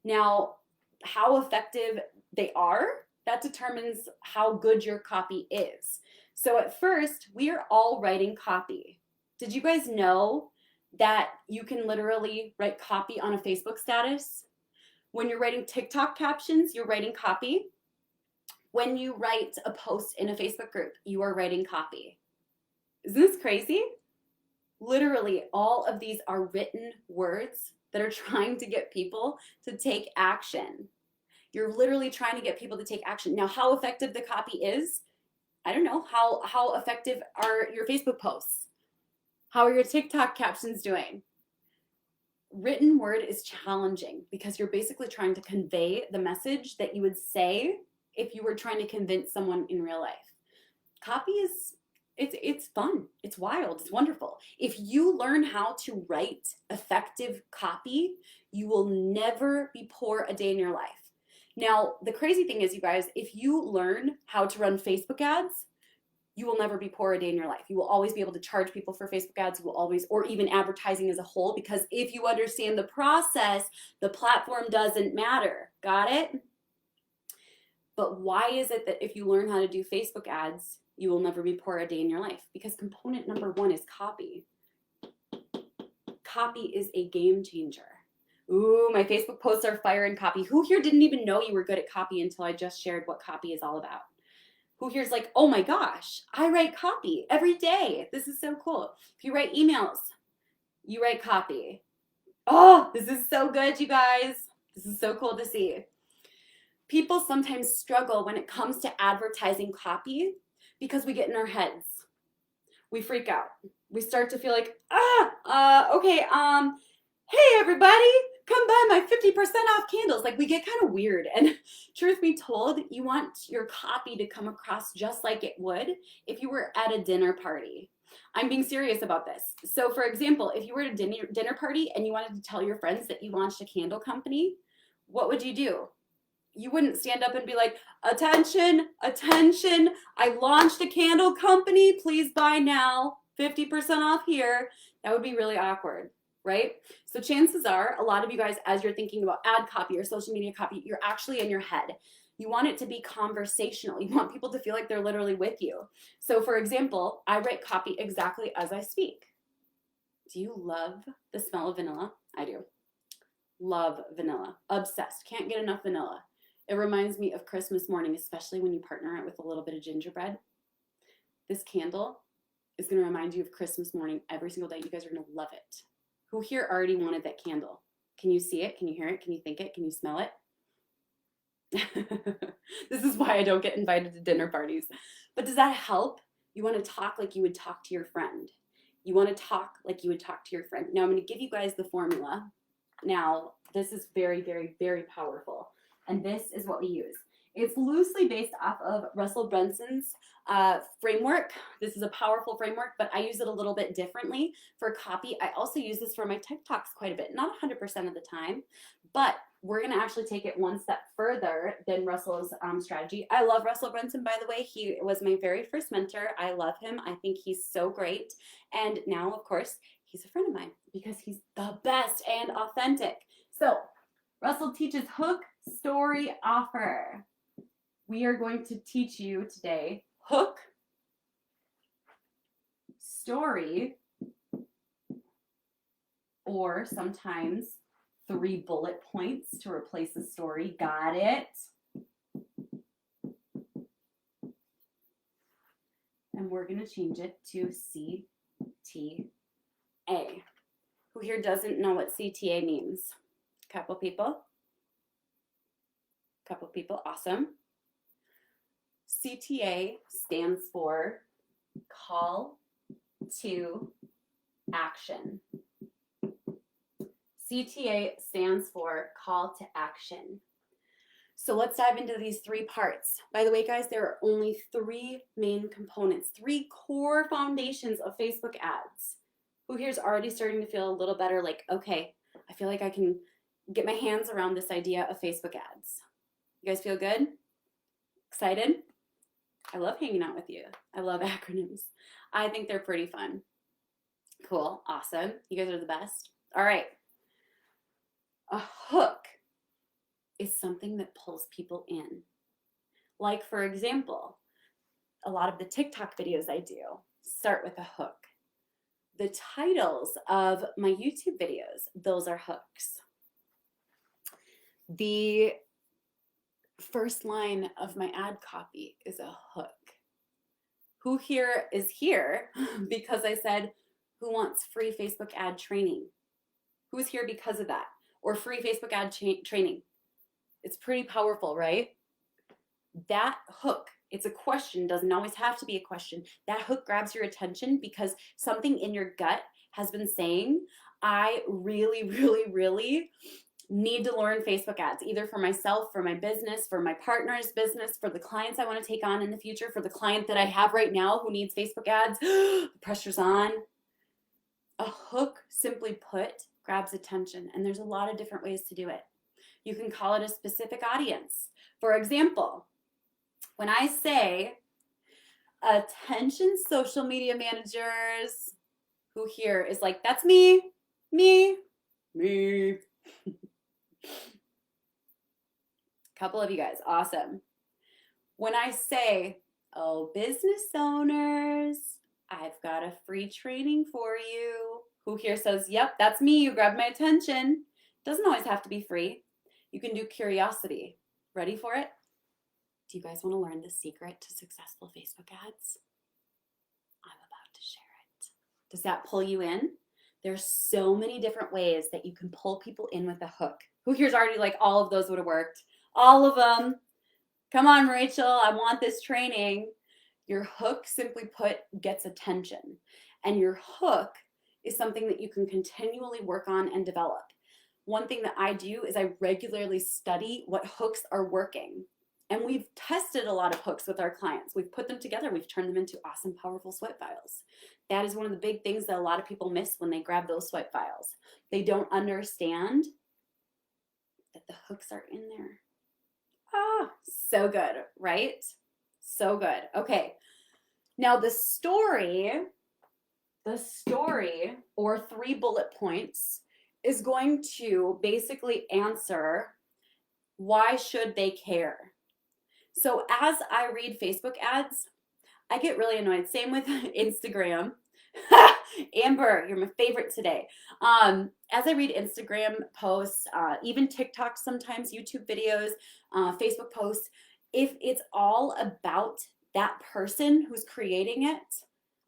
Now, how effective they are, that determines how good your copy is. So at first, we are all writing copy. Did you guys know that you can literally write copy on a Facebook status? When you're writing TikTok captions, you're writing copy. When you write a post in a Facebook group, you are writing copy. Isn't this crazy? Literally, all of these are written words that are trying to get people to take action. You're literally trying to get people to take action. Now, how effective the copy is, I don't know. How effective are your Facebook posts? How are your TikTok captions doing? Written word is challenging because you're basically trying to convey the message that you would say if you were trying to convince someone in real life. Copy is, it's fun. It's wild. It's wonderful. If you learn how to write effective copy, you will never be poor a day in your life. Now, the crazy thing is, you guys, if you learn how to run Facebook ads, you will never be poor a day in your life. You will always be able to charge people for Facebook ads. You will always, or even advertising as a whole, because if you understand the process, the platform doesn't matter. Got it? But why is it that if you learn how to do Facebook ads, you will never be poor a day in your life? Because component number one is copy. Copy is a game changer. Ooh, my Facebook posts are fire and copy. Who here didn't even know you were good at copy until I just shared what copy is all about? Who here's like, oh my gosh, I write copy every day. This is so cool. If you write emails, you write copy. Oh, this is so good, you guys. This is so cool to see. People sometimes struggle when it comes to advertising copy because we get in our heads. We freak out. We start to feel like, okay, hey everybody, come buy my 50% off candles. Like, we get kind of weird. And truth be told, you want your copy to come across just like it would if you were at a dinner party. I'm being serious about this. So for example, if you were at a dinner party and you wanted to tell your friends that you launched a candle company, what would you do? You wouldn't stand up and be like, attention, attention, I launched a candle company, please buy now, 50% off here. That would be really awkward, right? So chances are, a lot of you guys, as you're thinking about ad copy or social media copy, you're actually in your head. You want it to be conversational. You want people to feel like they're literally with you. So for example, I write copy exactly as I speak. Do you love the smell of vanilla? I do. Love vanilla. Obsessed. Can't get enough vanilla. It reminds me of Christmas morning, especially when you partner it with a little bit of gingerbread. This candle is going to remind you of Christmas morning every single day. You guys are going to love it. Who here already wanted that candle? Can you see it? Can you hear it? Can you think it? Can you smell it? This is why I don't get invited to dinner parties. But does that help? You want to talk like you would talk to your friend. You want to talk like you would talk to your friend. Now I'm going to give you guys the formula. Now, this is very, very, very powerful. And this is what we use. It's loosely based off of Russell Brunson's framework. This is a powerful framework, but I use it a little bit differently for copy. I also use this for my TikToks quite a bit, not 100% of the time, but we're going to actually take it one step further than Russell's strategy. I love Russell Brunson, by the way. He was my very first mentor. I love him. I think he's so great. And now, of course, he's a friend of mine because he's the best and authentic. So Russell teaches hook, story, offer. We are going to teach you today hook, story, or sometimes 3 bullet points to replace the story. Got it? And we're going to change it to CTA. Who here doesn't know what CTA means? Couple people. Couple people. Awesome. CTA stands for call to action. CTA stands for call to action. So let's dive into these 3 parts. By the way, guys, there are only 3 main components, 3 core foundations of Facebook ads. Who here's already starting to feel a little better, like, okay, I feel like I can get my hands around this idea of Facebook ads. You guys feel good? Excited? I love hanging out with you. I love acronyms. I think they're pretty fun. Cool. Awesome. You guys are the best. All right. A hook is something that pulls people in. Like, for example, a lot of the TikTok videos I do start with a hook. The titles of my YouTube videos, those are hooks. The first line of my ad copy is a hook. Who here is here because I said, who wants free Facebook ad training? Who's here because of that? Or free Facebook ad training? It's pretty powerful, right? That hook, it's a question, doesn't always have to be a question. That hook grabs your attention because something in your gut has been saying, I really, really, really need to learn Facebook ads, either for myself, for my business, for my partner's business, for the clients I want to take on in the future, for the client that I have right now who needs Facebook ads. The pressure's on. A hook, simply put, grabs attention, and there's a lot of different ways to do it. You can call it a specific audience. For example, when I say, attention social media managers, who here is like, that's me. Couple of you guys, awesome. When I say, oh, business owners, I've got a free training for you. Who here says, yep, that's me, you grabbed my attention. Doesn't always have to be free. You can do curiosity. Ready for it? Do you guys want to learn the secret to successful Facebook ads? I'm about to share it. Does that pull you in? There's so many different ways that you can pull people in with a hook. Who here's already like, all of those would have worked? All of them. Come on, Rachel, I want this training. Your hook, simply put, gets attention. And your hook is something that you can continually work on and develop. One thing that I do is I regularly study what hooks are working. And we've tested a lot of hooks with our clients. We've put them together. We've turned them into awesome, powerful swipe files. That is one of the big things that a lot of people miss when they grab those swipe files. They don't understand that the hooks are in there. Ah, so good, right? So good. Okay. Now the story or 3 bullet points is going to basically answer, why should they care? So as I read Facebook ads, I get really annoyed. Same with Instagram. Amber, you're my favorite today. As I read Instagram posts, even TikTok sometimes, YouTube videos, Facebook posts, if it's all about that person who's creating it,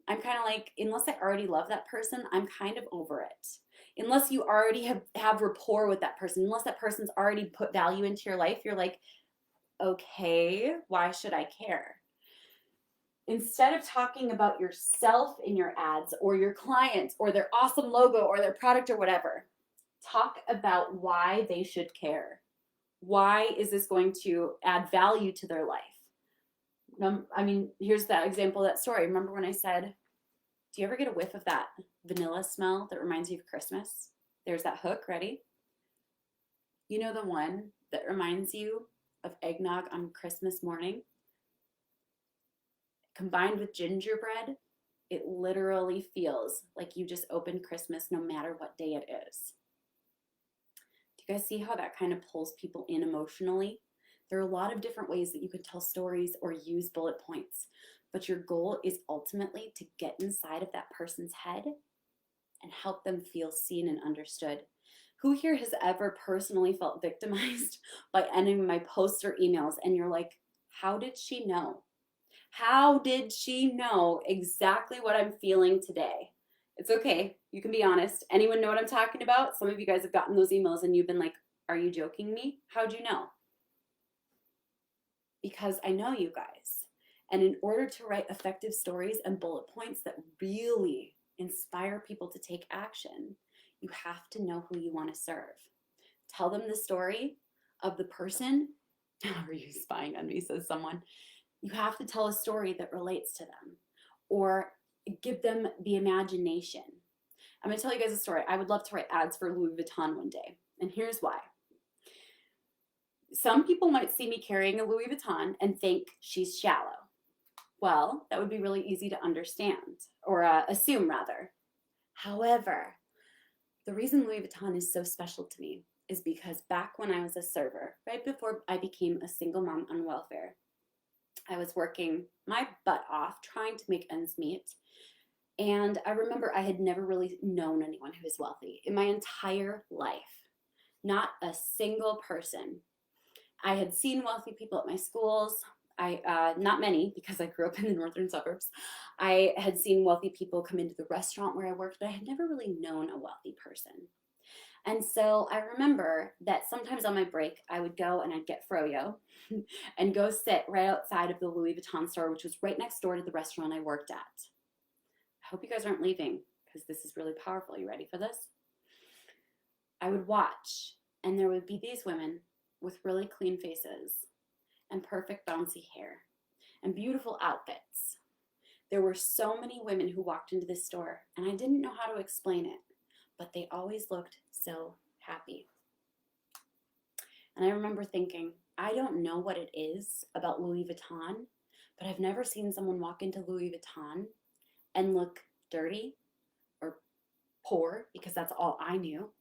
I'm kind of like, unless I already love that person, I'm kind of over it. Unless you already have rapport with that person, unless that person's already put value into your life, you're like, okay, why should I care? Instead of talking about yourself in your ads or your clients or their awesome logo or their product or whatever, talk about why they should care. Why is this going to add value to their life? I mean, here's that example, that story. Remember when I said, do you ever get a whiff of that vanilla smell that reminds you of Christmas? There's that hook, ready? You know the one that reminds you of eggnog on Christmas morning? Combined with gingerbread, it literally feels like you just opened Christmas no matter what day it is. Do you guys see how that kind of pulls people in emotionally? There are a lot of different ways that you can tell stories or use bullet points, but your goal is ultimately to get inside of that person's head and help them feel seen and understood. Who here has ever personally felt victimized by any of my posts or emails, and you're like, how did she know? How did she know exactly what I'm feeling today? It's okay. You can be honest. Anyone know what I'm talking about? Some of you guys have gotten those emails and you've been like, are you joking me? How'd you know? Because I know you guys. And in order to write effective stories and bullet points that really inspire people to take action, you have to know who you want to serve. Tell them the story of the person. Are you spying on me, says someone. You have to tell a story that relates to them, or give them the imagination. I'm going to tell you guys a story. I would love to write ads for Louis Vuitton one day, and here's why. Some people might see me carrying a Louis Vuitton and think she's shallow. Well, that would be really easy to understand, or assume rather. However, the reason Louis Vuitton is so special to me is because back when I was a server, right before I became a single mom on welfare, I was working my butt off trying to make ends meet. And I remember I had never really known anyone who was wealthy in my entire life. Not a single person. I had seen wealthy people at my schools. Not many, because I grew up in the northern suburbs. I had seen wealthy people come into the restaurant where I worked, but I had never really known a wealthy person. And so I remember that sometimes on my break, I would go and I'd get froyo and go sit right outside of the Louis Vuitton store, which was right next door to the restaurant I worked at. I hope you guys aren't leaving, because this is really powerful. You ready for this? I would watch, and there would be these women with really clean faces and perfect bouncy hair and beautiful outfits. There were so many women who walked into this store, and I didn't know how to explain it, but they always looked so happy. And I remember thinking, I don't know what it is about Louis Vuitton, but I've never seen someone walk into Louis Vuitton and look dirty or poor, because that's all I knew,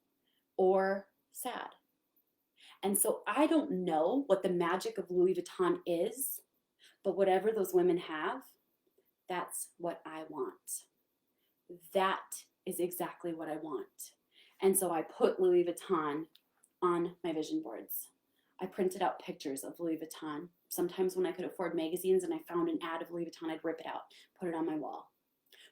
or sad. And so I don't know what the magic of Louis Vuitton is, but whatever those women have, that's what I want. That is exactly what I want. And so I put Louis Vuitton on my vision boards. I printed out pictures of Louis Vuitton. Sometimes when I could afford magazines and I found an ad of Louis Vuitton, I'd rip it out, put it on my wall.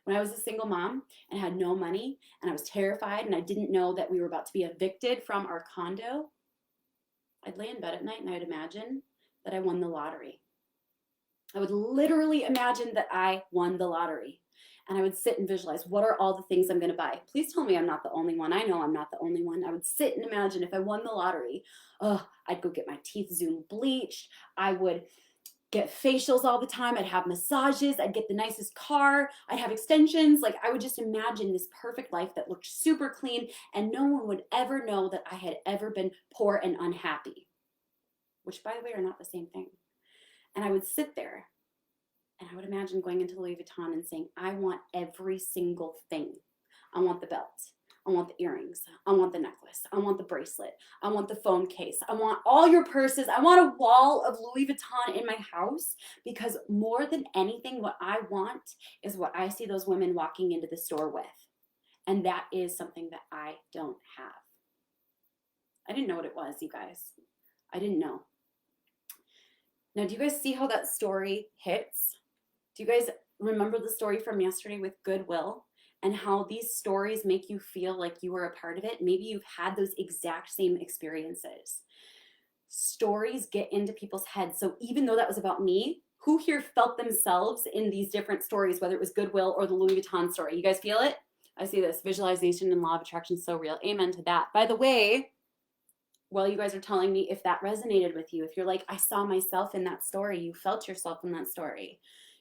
When I was a single mom and had no money and I was terrified and I didn't know that we were about to be evicted from our condo, I'd lay in bed at night and I'd imagine that I won the lottery. I would literally imagine that I won the lottery. And I would sit and visualize, what are all the things I'm going to buy? Please tell me I'm not the only one. I know I'm not the only one. I would sit and imagine if I won the lottery, I'd go get my teeth Zoom bleached. I would get facials all the time. I'd have massages. I'd get the nicest car. I'd have extensions. Like, I would just imagine this perfect life that looked super clean, and no one would ever know that I had ever been poor and unhappy, which, by the way, are not the same thing. And I would sit there and I would imagine going into Louis Vuitton and saying, I want every single thing. I want the belt. I want the earrings. I want the necklace. I want the bracelet. I want the phone case. I want all your purses. I want a wall of Louis Vuitton in my house, because more than anything, what I want is what I see those women walking into the store with. And that is something that I don't have. I didn't know what it was, you guys. I didn't know. Now, do you guys see how that story hits? Do you guys remember the story from yesterday with Goodwill, and how these stories make you feel like you were a part of it? Maybe you've had those exact same experiences. Stories get into people's heads. So even though that was about me, who here felt themselves in these different stories, whether it was Goodwill or the Louis Vuitton story? You guys feel it? I see this. Visualization and law of attraction is so real. Amen to that. By the way, while you guys are telling me if that resonated with you, if you're like, I saw myself in that story, you felt yourself in that story,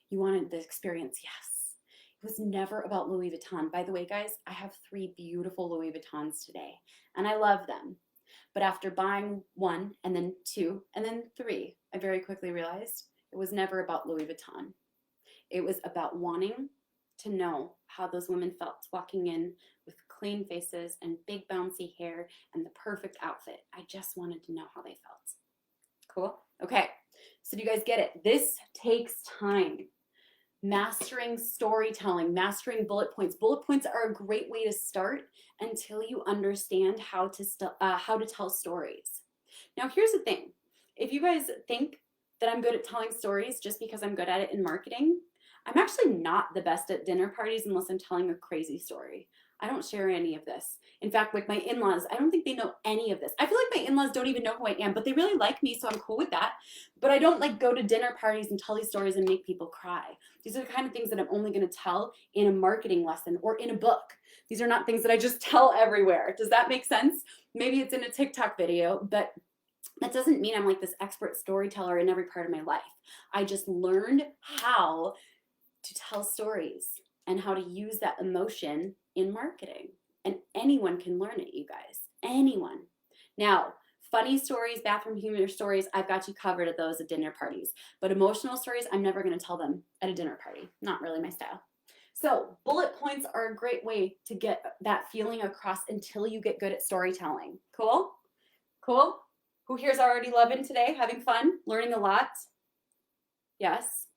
you wanted the experience, yes. It was never about Louis Vuitton. By the way, guys, I have 3 beautiful Louis Vuittons today, and I love them. But after buying 1 and then 2 and then 3, I very quickly realized it was never about Louis Vuitton. It was about wanting to know how those women felt walking in with clean faces and big bouncy hair and the perfect outfit. I just wanted to know how they felt. Cool? Okay, so do you guys get it? This takes time. Mastering storytelling, mastering bullet points. Bullet points are a great way to start until you understand how to tell stories. Now, here's the thing. If you guys think that I'm good at telling stories just because I'm good at it in marketing, I'm actually not the best at dinner parties unless I'm telling a crazy story. I don't share any of this. In fact, like my in-laws, I don't think they know any of this. I feel like my in-laws don't even know who I am, but they really like me, so I'm cool with that. But I don't like go to dinner parties and tell these stories and make people cry. These are the kind of things that I'm only going to tell in a marketing lesson or in a book. These are not things that I just tell everywhere. Does that make sense? Maybe it's in a TikTok video, but that doesn't mean I'm like this expert storyteller in every part of my life. I just learned how to tell stories and how to use that emotion in marketing. And anyone can learn it, you guys. Anyone. Now, funny stories, bathroom humor stories, I've got you covered at those at dinner parties. But emotional stories, I'm never going to tell them at a dinner party. Not really my style. So bullet points are a great way to get that feeling across until you get good at storytelling. Cool? Cool? Who here's already loving today? Having fun? Learning a lot? Yes.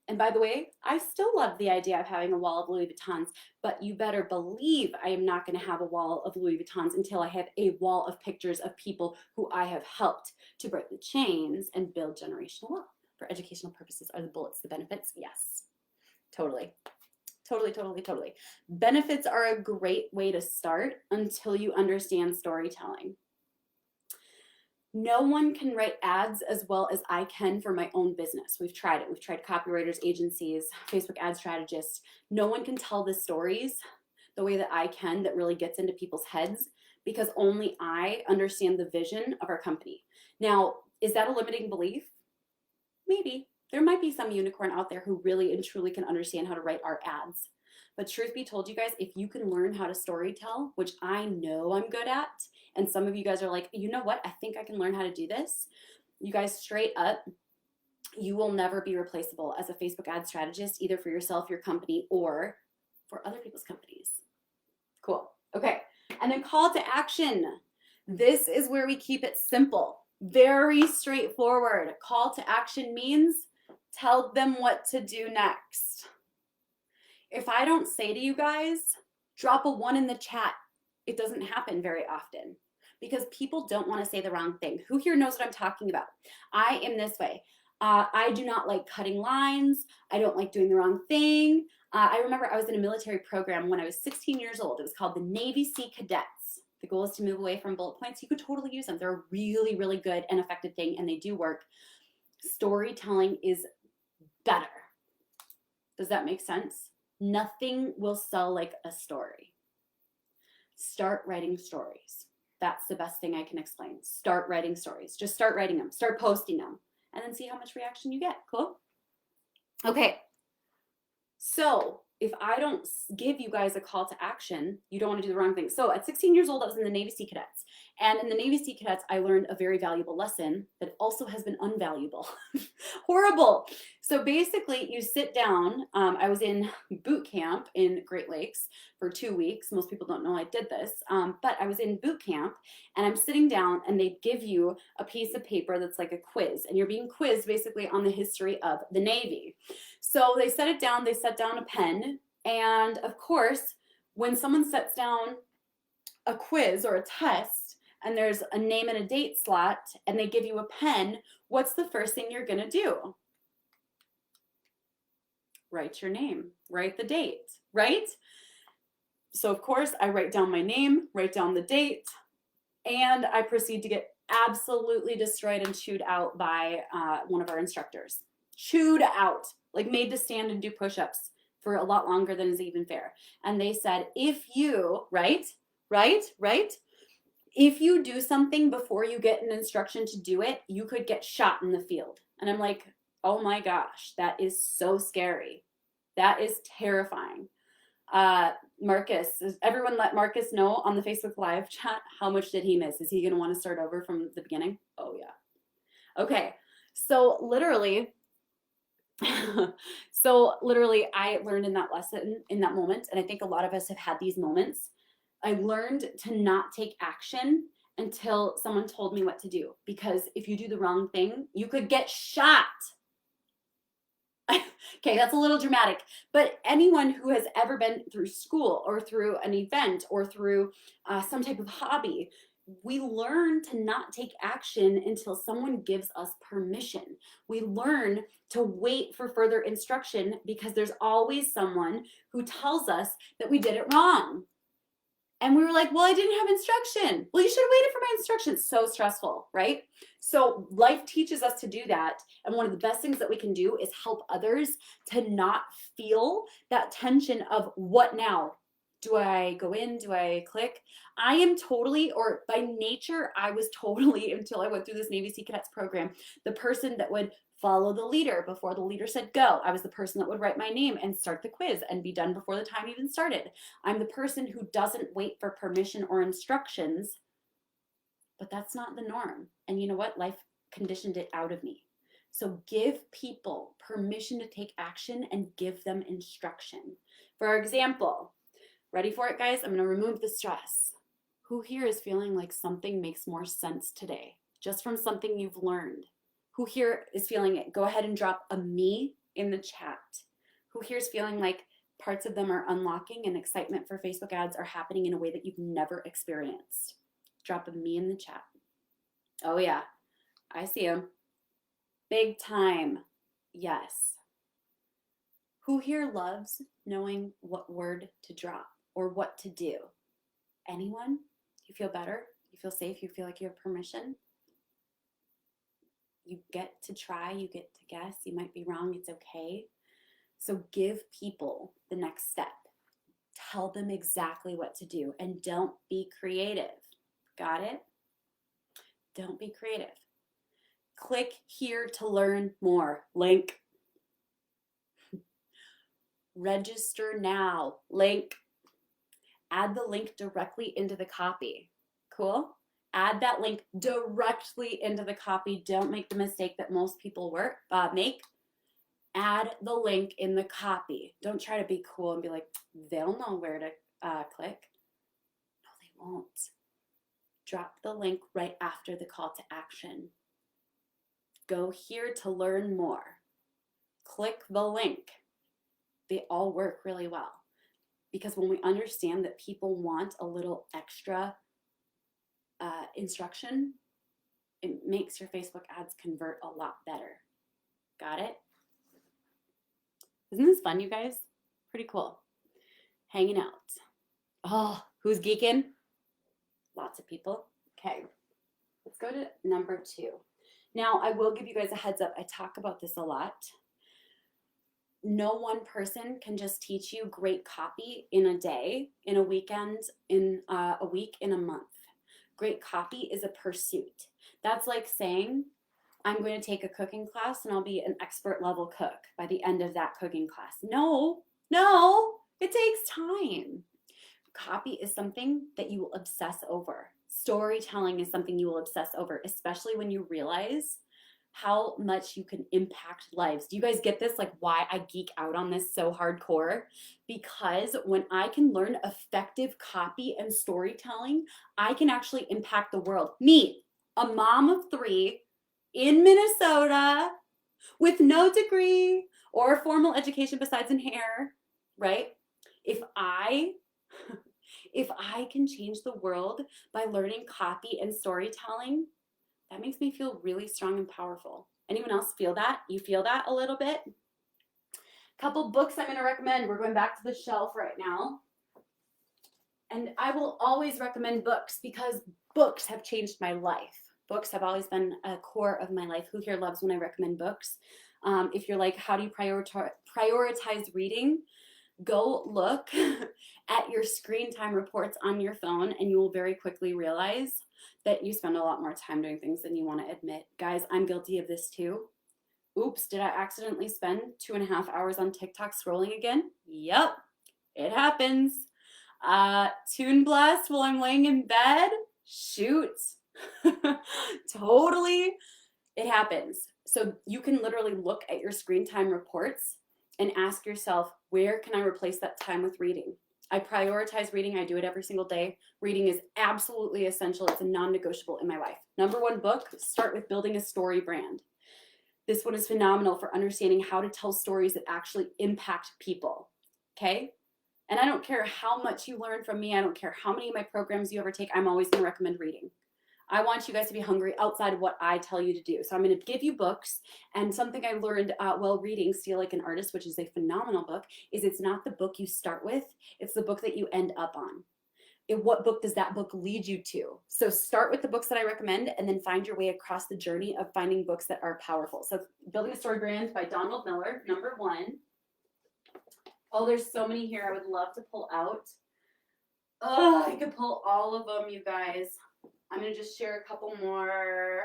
And by the way, I still love the idea of having a wall of Louis Vuittons, but you better believe I am not going to have a wall of Louis Vuittons until I have a wall of pictures of people who I have helped to break the chains and build generational wealth. For educational purposes, are the bullets the benefits? Yes, totally. Totally, totally, totally. Benefits are a great way to start until you understand storytelling. No one can write ads as well as I can for my own business. We've tried it. We've tried copywriters, agencies, Facebook ad strategists. No one can tell the stories the way that I can that really gets into people's heads because only I understand the vision of our company. Now, is that a limiting belief? Maybe. There might be some unicorn out there who really and truly can understand how to write our ads. But truth be told, you guys, if you can learn how to storytell, which I know I'm good at, and some of you guys are like, you know what, I think I can learn how to do this. You guys, straight up, you will never be replaceable as a Facebook ad strategist, either for yourself, your company, or for other people's companies. Cool. Okay. And then call to action. This is where we keep it simple. Very straightforward. Call to action means tell them what to do next. If I don't say to you guys, drop a 1 in the chat. It doesn't happen very often because people don't want to say the wrong thing. Who here knows what I'm talking about? I am this way. I do not like cutting lines. I don't like doing the wrong thing. I remember I was in a military program when I was 16 years old. It was called the Navy Sea Cadets. The goal is to move away from bullet points. You could totally use them. They're a really, really good and effective thing, and they do work. Storytelling is better. Does that make sense? Nothing will sell like a story. Start writing stories. That's the best thing I can explain. Start writing stories. Just start writing them. Start posting them. And then see how much reaction you get. Cool? Okay. So if I don't give you guys a call to action, you don't want to do the wrong thing. So at 16 years old, I was in the Navy Sea Cadets. And in the Navy Sea Cadets, I learned a very valuable lesson that also has been unvaluable. Horrible. So basically, you sit down. I was in boot camp in Great Lakes for 2 weeks. Most people don't know I did this. But I was in boot camp, and I'm sitting down, and they give you a piece of paper that's like a quiz. And you're being quizzed basically on the history of the Navy. So they set it down. They set down a pen. And of course, when someone sets down a quiz or a test, and there's a name and a date slot, and they give you a pen, what's the first thing you're going to do? Write your name, write the date, right? So of course, I write down my name, write down the date, and I proceed to get absolutely destroyed and chewed out by one of our instructors. Chewed out, like made to stand and do push-ups for a lot longer than is even fair. And they said, if you, right? if you do something before you get an instruction to do it, you could get shot in the field. And I'm like, oh my gosh, that is so scary. That is terrifying. Marcus, everyone let Marcus know on the Facebook Live chat, how much did he miss? Is he going to want to start over from the beginning? Oh yeah. Okay. So literally, I learned in that lesson, in that moment, and I think a lot of us have had these moments. I learned to not take action until someone told me what to do, because if you do the wrong thing, you could get shot. Okay, that's a little dramatic, but anyone who has ever been through school or through an event or through some type of hobby, we learn to not take action until someone gives us permission. We learn to wait for further instruction because there's always someone who tells us that we did it wrong. And we were like, well, I didn't have instruction. Well, you should have waited for my instructions. So stressful, right? So life teaches us to do that. And one of the best things that we can do is help others to not feel that tension of what now? Do I go in? Do I click? I am totally, or by nature, I was totally, until I went through this Navy Sea Cadets program, the person that would follow the leader before the leader said go. I was the person that would write my name and start the quiz and be done before the time even started. I'm the person who doesn't wait for permission or instructions, but that's not the norm. And you know what? Life conditioned it out of me. So give people permission to take action and give them instruction. For example, ready for it, guys? I'm going to remove the stress. Who here is feeling like something makes more sense today, just from something you've learned? Who here is feeling it? Go ahead and drop a me in the chat. Who here is feeling like parts of them are unlocking and excitement for Facebook ads are happening in a way that you've never experienced? Drop a me in the chat. Oh yeah, I see them. Big time. Yes. Who here loves knowing what word to drop or what to do? Anyone? You feel better? You feel safe? You feel like you have permission? You get to try, you get to guess, you might be wrong, it's okay. So give people the next step. Tell them exactly what to do and don't be creative. Got it? Don't be creative. Click here to learn more. Link. Register now. Link. Add the link directly into the copy. Cool? Add that link directly into the copy. Don't make the mistake that most people make. Add the link in the copy. Don't try to be cool and be like, they'll know where to click. No, they won't. Drop the link right after the call to action. Go here to learn more. Click the link. They all work really well. Because when we understand that people want a little extra instruction, it makes your Facebook ads convert a lot better. Got it? Isn't this fun, you guys? Pretty cool. Hanging out. Oh, who's geeking? Lots of people. Okay, let's go to number 2. Now, I will give you guys a heads up. I talk about this a lot. No one person can just teach you great copy in a day, in a weekend, in a week, in a month. Great copy is a pursuit. That's like saying, I'm going to take a cooking class and I'll be an expert level cook by the end of that cooking class. No, it takes time. Copy is something that you will obsess over. Storytelling is something you will obsess over, especially when you realize how much you can impact lives. Do you guys get this? Like why I geek out on this so hardcore? Because when I can learn effective copy and storytelling, I can actually impact the world. Me, a mom of 3 in Minnesota with no degree or formal education besides in hair, right? If I can change the world by learning copy and storytelling, that makes me feel really strong and powerful. Anyone else feel that? You feel that a little bit? Couple books I'm going to recommend. We're going back to the shelf right now. And I will always recommend books because books have changed my life. Books have always been a core of my life. Who here loves when I recommend books? If you're like, how do you prioritize reading? Go look at your screen time reports on your phone and you will very quickly realize that you spend a lot more time doing things than you want to admit. Guys, I'm guilty of this too. Oops, did I accidentally spend 2.5 hours on TikTok scrolling again? Yep, it happens. Toon blast while I'm laying in bed? Shoot. Totally. It happens. So you can literally look at your screen time reports and ask yourself, where can I replace that time with reading? I prioritize reading. I do it every single day. Reading is absolutely essential. It's a non-negotiable in my life. Number one book, start with building a story brand. This one is phenomenal for understanding how to tell stories that actually impact people. Okay? And I don't care how much you learn from me. I don't care how many of my programs you ever take. I'm always going to recommend reading. I want you guys to be hungry outside of what I tell you to do. So I'm going to give you books. And something I learned while reading Steal Like an Artist, which is a phenomenal book, is it's not the book you start with. It's the book that you end up on. What book does that book lead you to? So start with the books that I recommend and then find your way across the journey of finding books that are powerful. So Building a Story Brand by Donald Miller, number one. Oh, there's so many here I would love to pull out. Oh, I could pull all of them, you guys. I'm going to just share a couple more.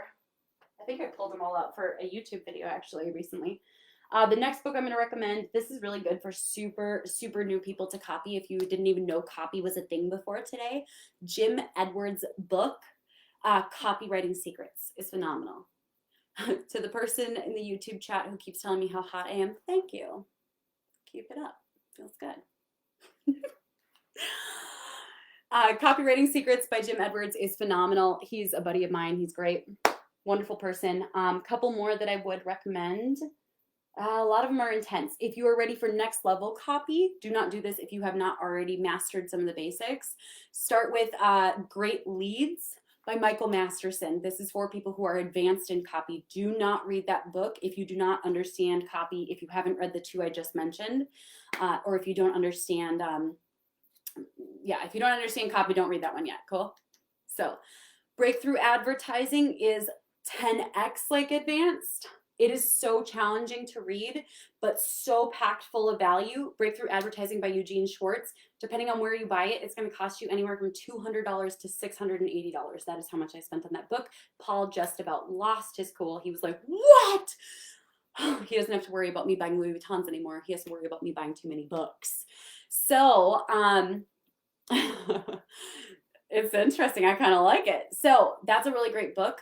I think I pulled them all out for a YouTube video actually recently. The next book I'm going to recommend, this is really good for super new people to copy if you didn't even know copy was a thing before today. Jim Edwards' book, Copywriting Secrets, is phenomenal. To the person in the YouTube chat who keeps telling me how hot I am, thank you. Keep it up. Feels good. Copywriting Secrets by Jim Edwards is phenomenal. He's a buddy of mine. He's great. Wonderful person. Couple more that I would recommend. A lot of them are intense. If you are ready for next level copy, do not do this if you have not already mastered some of the basics. Start with Great Leads by Michael Masterson. This is for people who are advanced in copy. Do not read that book if you do not understand copy, if you haven't read the two I just mentioned, or if you don't understand, if you don't understand copy, don't read that one yet. Cool? So Breakthrough Advertising is 10x like advanced. It is so challenging to read, but so packed full of value. Breakthrough Advertising by Eugene Schwartz. Depending on where you buy it, it's going to cost you anywhere from $200 to $680. That is how much I spent on that book. Paul just about lost his cool. He was like, what? He doesn't have to worry about me buying Louis Vuittons anymore. He has to worry about me buying too many books. So, it's interesting. I kind of like it. So that's a really great book.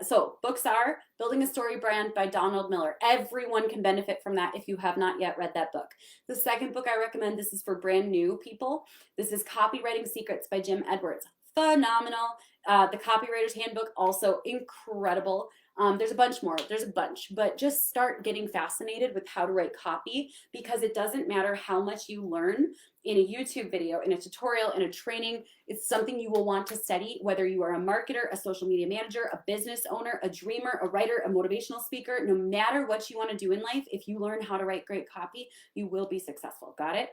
So books are Building a Story Brand by Donald Miller. Everyone can benefit from that if you have not yet read that book. The second book I recommend, this is for brand new people. This is Copywriting Secrets by Jim Edwards. Phenomenal. The Copywriter's Handbook, also incredible. There's a bunch more. There's a bunch. But just start getting fascinated with how to write copy, because it doesn't matter how much you learn in a YouTube video, in a tutorial, in a training. It's something you will want to study, whether you are a marketer, a social media manager, a business owner, a dreamer, a writer, a motivational speaker. No matter what you want to do in life, if you learn how to write great copy, you will be successful. Got it?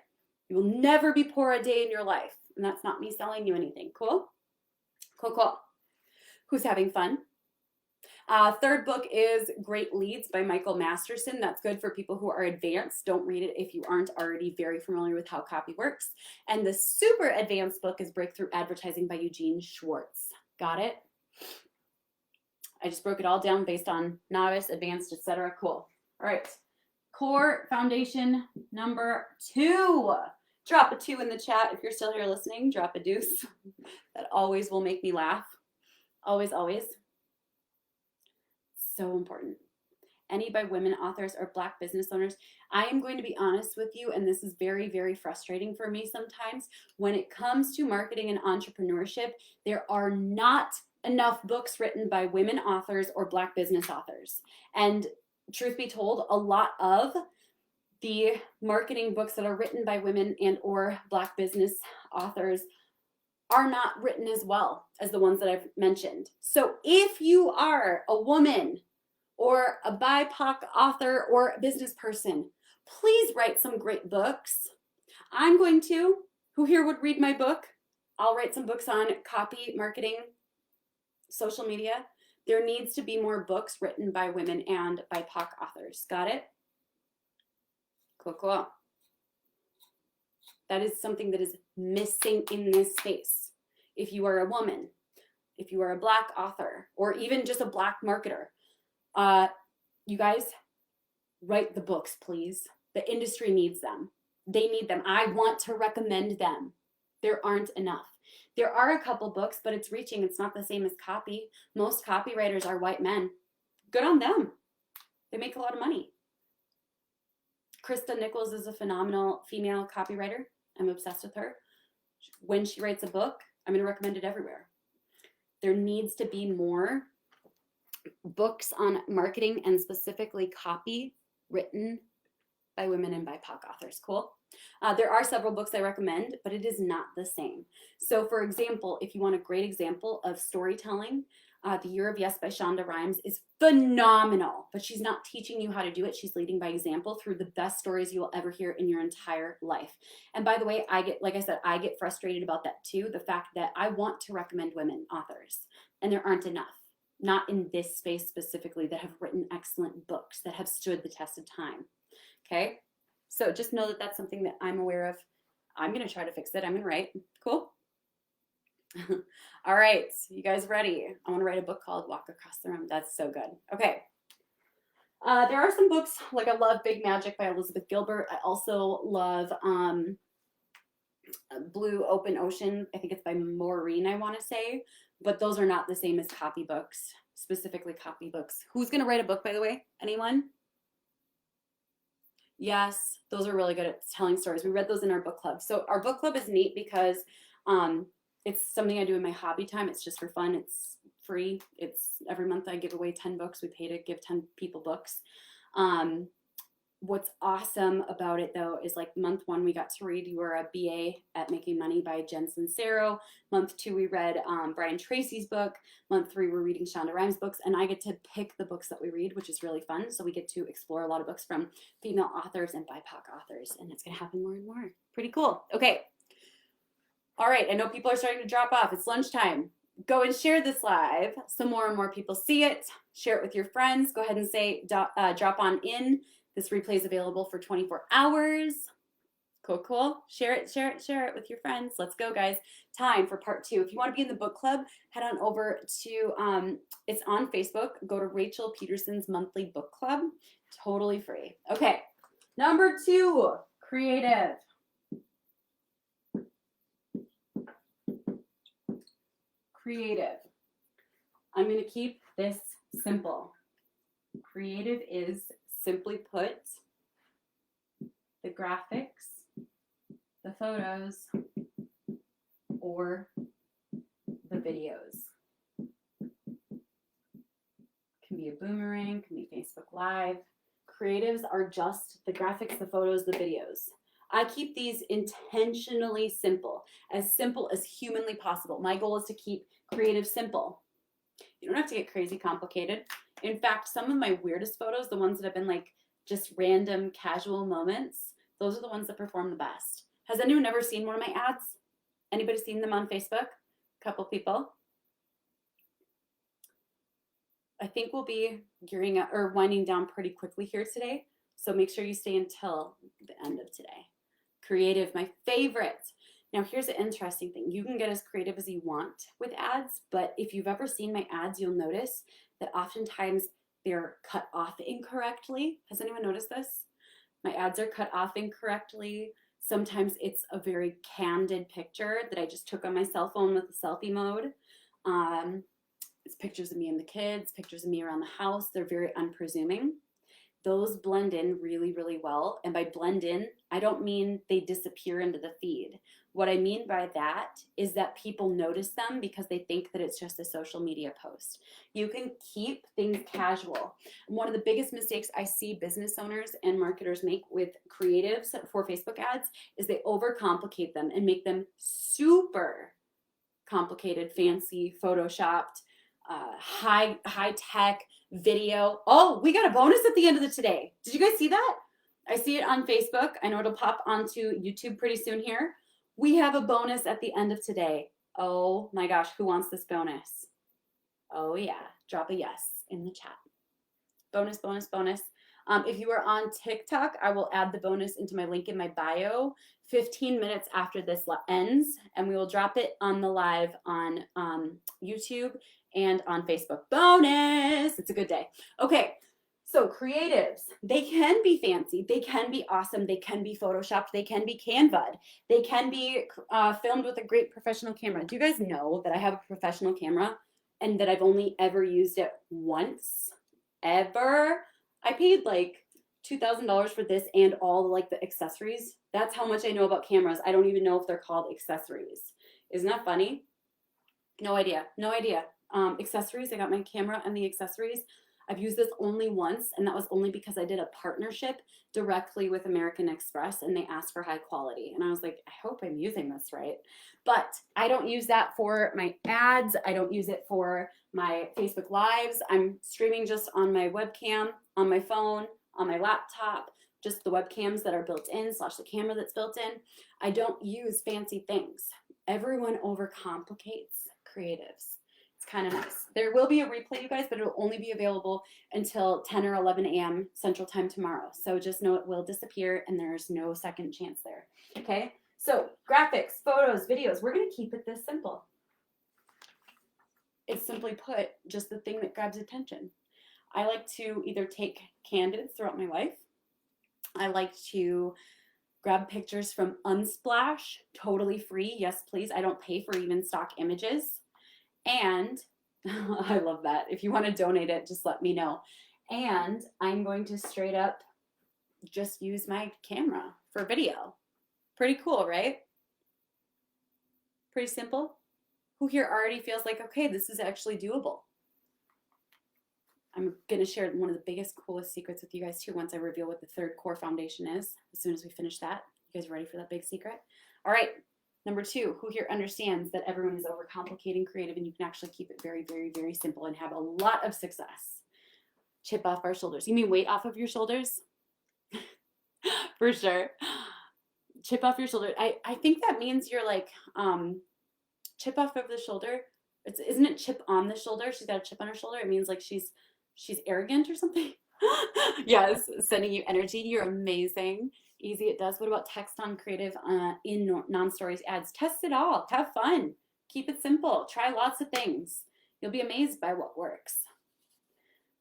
You will never be poor a day in your life. And that's not me selling you anything. Cool? Cool, cool. Who's having fun? Third book is Great Leads by Michael Masterson. That's good for people who are advanced. Don't read it if you aren't already very familiar with how copy works. And the super advanced book is Breakthrough Advertising by Eugene Schwartz. Got it? I just broke it all down based on novice, advanced, etc. Cool. All right. Core foundation number 2. Drop a 2 in the chat. If you're still here listening, drop a deuce. That always will make me laugh. Always, always. So important. Any by women authors or Black business owners. I am going to be honest with you, and this is very, very frustrating for me sometimes. When it comes to marketing and entrepreneurship, there are not enough books written by women authors or Black business authors. And truth be told, a lot of the marketing books that are written by women and or Black business authors are not written as well as the ones that I've mentioned. So if you are a woman or a BIPOC author or a business person, please write some great books. I'm going to. Who here would read my book? I'll write some books on copy, marketing, social media. There needs to be more books written by women and BIPOC authors. Got it? Cool, cool. That is something that is missing in this space. If you are a woman, if you are a Black author, or even just a Black marketer, you guys, write the books, please. The industry needs them. They need them. I want to recommend them. There aren't enough. There are a couple books, but it's reaching. It's not the same as copy. Most copywriters are white men. Good on them. They make a lot of money. Krista Nichols is a phenomenal female copywriter. I'm obsessed with her. When she writes a book, I'm going to recommend it everywhere. There needs to be more books on marketing and specifically copy written by women and BIPOC authors. Cool. There are several books I recommend, but it is not the same. So for example, if you want a great example of storytelling, The Year of Yes by Shonda Rhimes is phenomenal, but she's not teaching you how to do it. She's leading by example through the best stories you will ever hear in your entire life. And by the way, like I said, I get frustrated about that too. The fact that I want to recommend women authors and there aren't enough, not in this space specifically, that have written excellent books that have stood the test of time. Okay. So just know that that's something that I'm aware of. I'm going to try to fix it. I'm going to write. Cool. All right, you guys ready? I want to write a book called Walk Across the Room. That's so good. Okay. There are some books, like I love Big Magic by Elizabeth Gilbert. I also love Blue Open Ocean. I think it's by Maureen, I want to say. But those are not the same as copy books, specifically copy books. Who's going to write a book, by the way? Anyone? Yes, those are really good at telling stories. We read those in our book club. So our book club is neat because it's something I do in my hobby time. It's just for fun. It's free. It's every month I give away 10 books. We pay to give 10 people books. What's awesome about it though is like month 1 we got to read You Are a BA at Making Money by Jen Sincero. Month 2 we read Brian Tracy's book. Month 3 we're reading Shonda Rhimes books, and I get to pick the books that we read, which is really fun. So we get to explore a lot of books from female authors and BIPOC authors, and it's gonna happen more and more. Pretty cool. Okay. All right, I know people are starting to drop off. It's lunchtime. Go and share this live so more and more people see it. Share it with your friends. Go ahead and say drop on in. This replay is available for 24 hours. Cool, cool. Share it, share it, share it with your friends. Let's go, guys. Time for part 2. If you want to be in the book club, head on over to, it's on Facebook. Go to Rachel Pedersen's monthly book club. Totally free. Okay, number 2, creative. Creative. I'm going to keep this simple. Creative is, simply put, the graphics, the photos, or the videos. Can be a boomerang, can be Facebook Live. Creatives are just the graphics, the photos, the videos. I keep these intentionally simple as humanly possible. My goal is to keep creative simple. You don't have to get crazy complicated. In fact, some of my weirdest photos, the ones that have been like just random casual moments, those are the ones that perform the best. Has anyone ever seen one of my ads? Anybody seen them on Facebook? A couple people. I think we'll be gearing up or winding down pretty quickly here today. So make sure you stay until the end of today. Creative, my favorite. Now here's the interesting thing. You can get as creative as you want with ads, but if you've ever seen my ads, you'll notice that oftentimes they're cut off incorrectly. Has anyone noticed this? My ads are cut off incorrectly. Sometimes it's a very candid picture that I just took on my cell phone with the selfie mode. It's pictures of me and the kids, pictures of me around the house. They're very unpresuming. Those blend in really, really well. And by blend in, I don't mean they disappear into the feed. What I mean by that is that people notice them because they think that it's just a social media post. You can keep things casual. One of the biggest mistakes I see business owners and marketers make with creatives for Facebook ads is they overcomplicate them and make them super complicated, fancy, photoshopped, high tech video. Oh, we got a bonus at the end of the today. Did you guys see that? I see it on Facebook. I know it'll pop onto YouTube pretty soon here. We have a bonus at the end of today. Oh my gosh, who wants this bonus? Oh yeah, drop a yes in the chat. Bonus, bonus, bonus. If you are on TikTok, I will add the bonus into my link in my bio 15 minutes after this ends, and we will drop it on the live on YouTube and on Facebook. Bonus! It's a good day. Okay, so creatives, they can be fancy, they can be awesome, they can be photoshopped, they can be Canva'd, they can be filmed with a great professional camera. Do you guys know that I have a professional camera and that I've only ever used it once? Ever? I paid like $2,000 for this and all like the accessories. That's how much I know about cameras. I don't even know if they're called accessories. Isn't that funny? No idea. No idea. Accessories. I got my camera and the accessories. I've used this only once, and that was only because I did a partnership directly with American Express, and they asked for high quality. And I was like, I hope I'm using this right. But I don't use that for my ads. I don't use it for my Facebook Lives. I'm streaming just on my webcam, on my phone, on my laptop, just the webcams that are built in / the camera that's built in. I don't use fancy things. Everyone overcomplicates creatives. It's kind of nice. There will be a replay, you guys, but it'll only be available until 10 or 11 a.m. Central Time tomorrow. So just know it will disappear and there's no second chance there. Okay? So graphics, photos, videos, we're going to keep it this simple. It's simply put, just the thing that grabs attention. I like to either take candids throughout my life. I like to grab pictures from Unsplash, totally free. Yes, please. I don't pay for even stock images. And I love that. If you want to donate it, just let me know. And I'm going to straight up just use my camera for video. Pretty cool, right? Pretty simple. Who here already feels like, okay, this is actually doable? I'm going to share one of the biggest, coolest secrets with you guys too once I reveal what the third core foundation is. As soon as we finish that. You guys ready for that big secret? All right. Number 2, who here understands that everyone is overcomplicating creative and you can actually keep it very, very, very simple and have a lot of success? Chip off our shoulders. You mean weight off of your shoulders? For sure. Chip off your shoulder. I think that means you're like, chip off of the shoulder. Isn't it chip on the shoulder? She's got a chip on her shoulder. It means like she's arrogant or something. Yes, sending you energy. You're amazing. Easy it does. What about text on creative in non-stories ads? Test it all. Have fun. Keep it simple. Try lots of things. You'll be amazed by what works.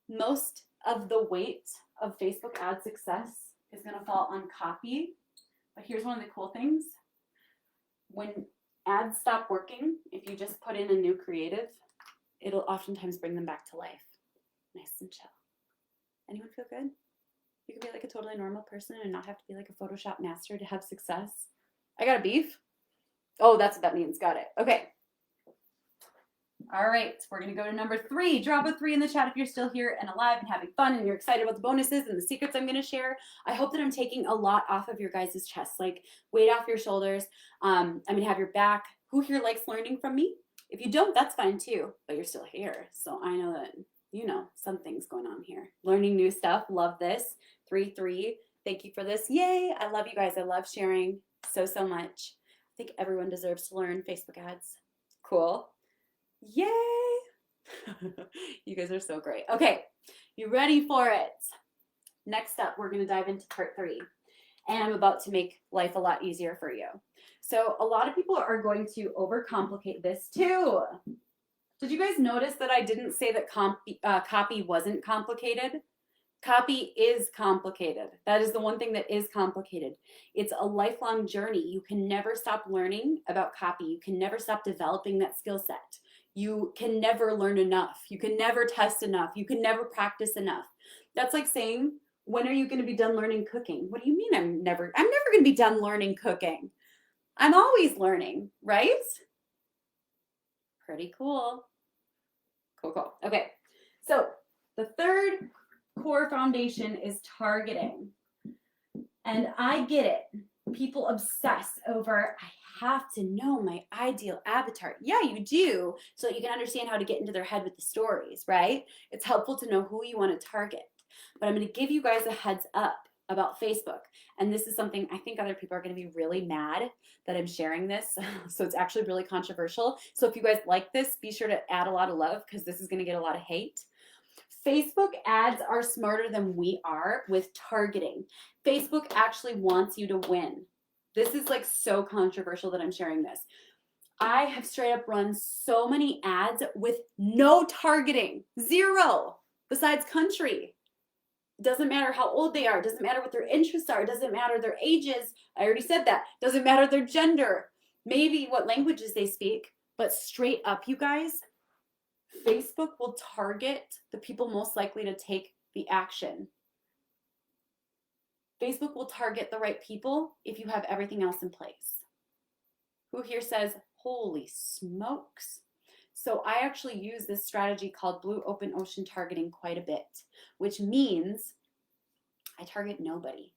Most of the weight of Facebook ad success is going to fall on copy. But here's one of the cool things. When ads stop working, if you just put in a new creative, it'll oftentimes bring them back to life. Nice and chill. Anyone feel good? You can be like a totally normal person and not have to be like a Photoshop master to have success. I got a beef. Oh, that's what that means. Got it. Okay. All right. We're going to go to number 3. Drop a 3 in the chat if you're still here and alive and having fun and you're excited about the bonuses and the secrets I'm going to share. I hope that I'm taking a lot off of your guys' chests, like weight off your shoulders. I'm going to have your back. Who here likes learning from me? If you don't, that's fine too, but you're still here. So I know that, you know, something's going on here. Learning new stuff. Love this. 3-3. Thank you for this. Yay. I love you guys. I love sharing so much. I think everyone deserves to learn Facebook ads. Cool. Yay. You guys are so great. Okay. You ready for it? Next up, we're going to dive into part 3. And I'm about to make life a lot easier for you. So a lot of people are going to overcomplicate this too. Did you guys notice that I didn't say that copy wasn't complicated? Copy is complicated. That is the one thing that is complicated. It's a lifelong journey. You can never stop learning about copy. You can never stop developing that skill set. You can never learn enough. You can never test enough. You can never practice enough. That's like saying, when are you going to be done learning cooking? What do you mean I'm never going to be done learning cooking? I'm always learning, right? Pretty cool. Cool. Okay. So the third core foundation is targeting. And I get it. People obsess over, I have to know my ideal avatar. Yeah, you do. So that you can understand how to get into their head with the stories, right? It's helpful to know who you want to target. But I'm going to give you guys a heads up about Facebook. And this is something I think other people are going to be really mad that I'm sharing this. So it's actually really controversial. So if you guys like this, be sure to add a lot of love because this is going to get a lot of hate. Facebook ads are smarter than we are with targeting. Facebook actually wants you to win. This is like so controversial that I'm sharing this. I have straight up run so many ads with no targeting, zero, besides country. Doesn't matter how old they are, doesn't matter what their interests are, doesn't matter their ages. I already said that. Doesn't matter their gender, maybe what languages they speak, but straight up, you guys, Facebook will target the people most likely to take the action. Facebook will target the right people if you have everything else in place. Who here says, holy smokes? So I actually use this strategy called blue open ocean targeting quite a bit, which means I target nobody.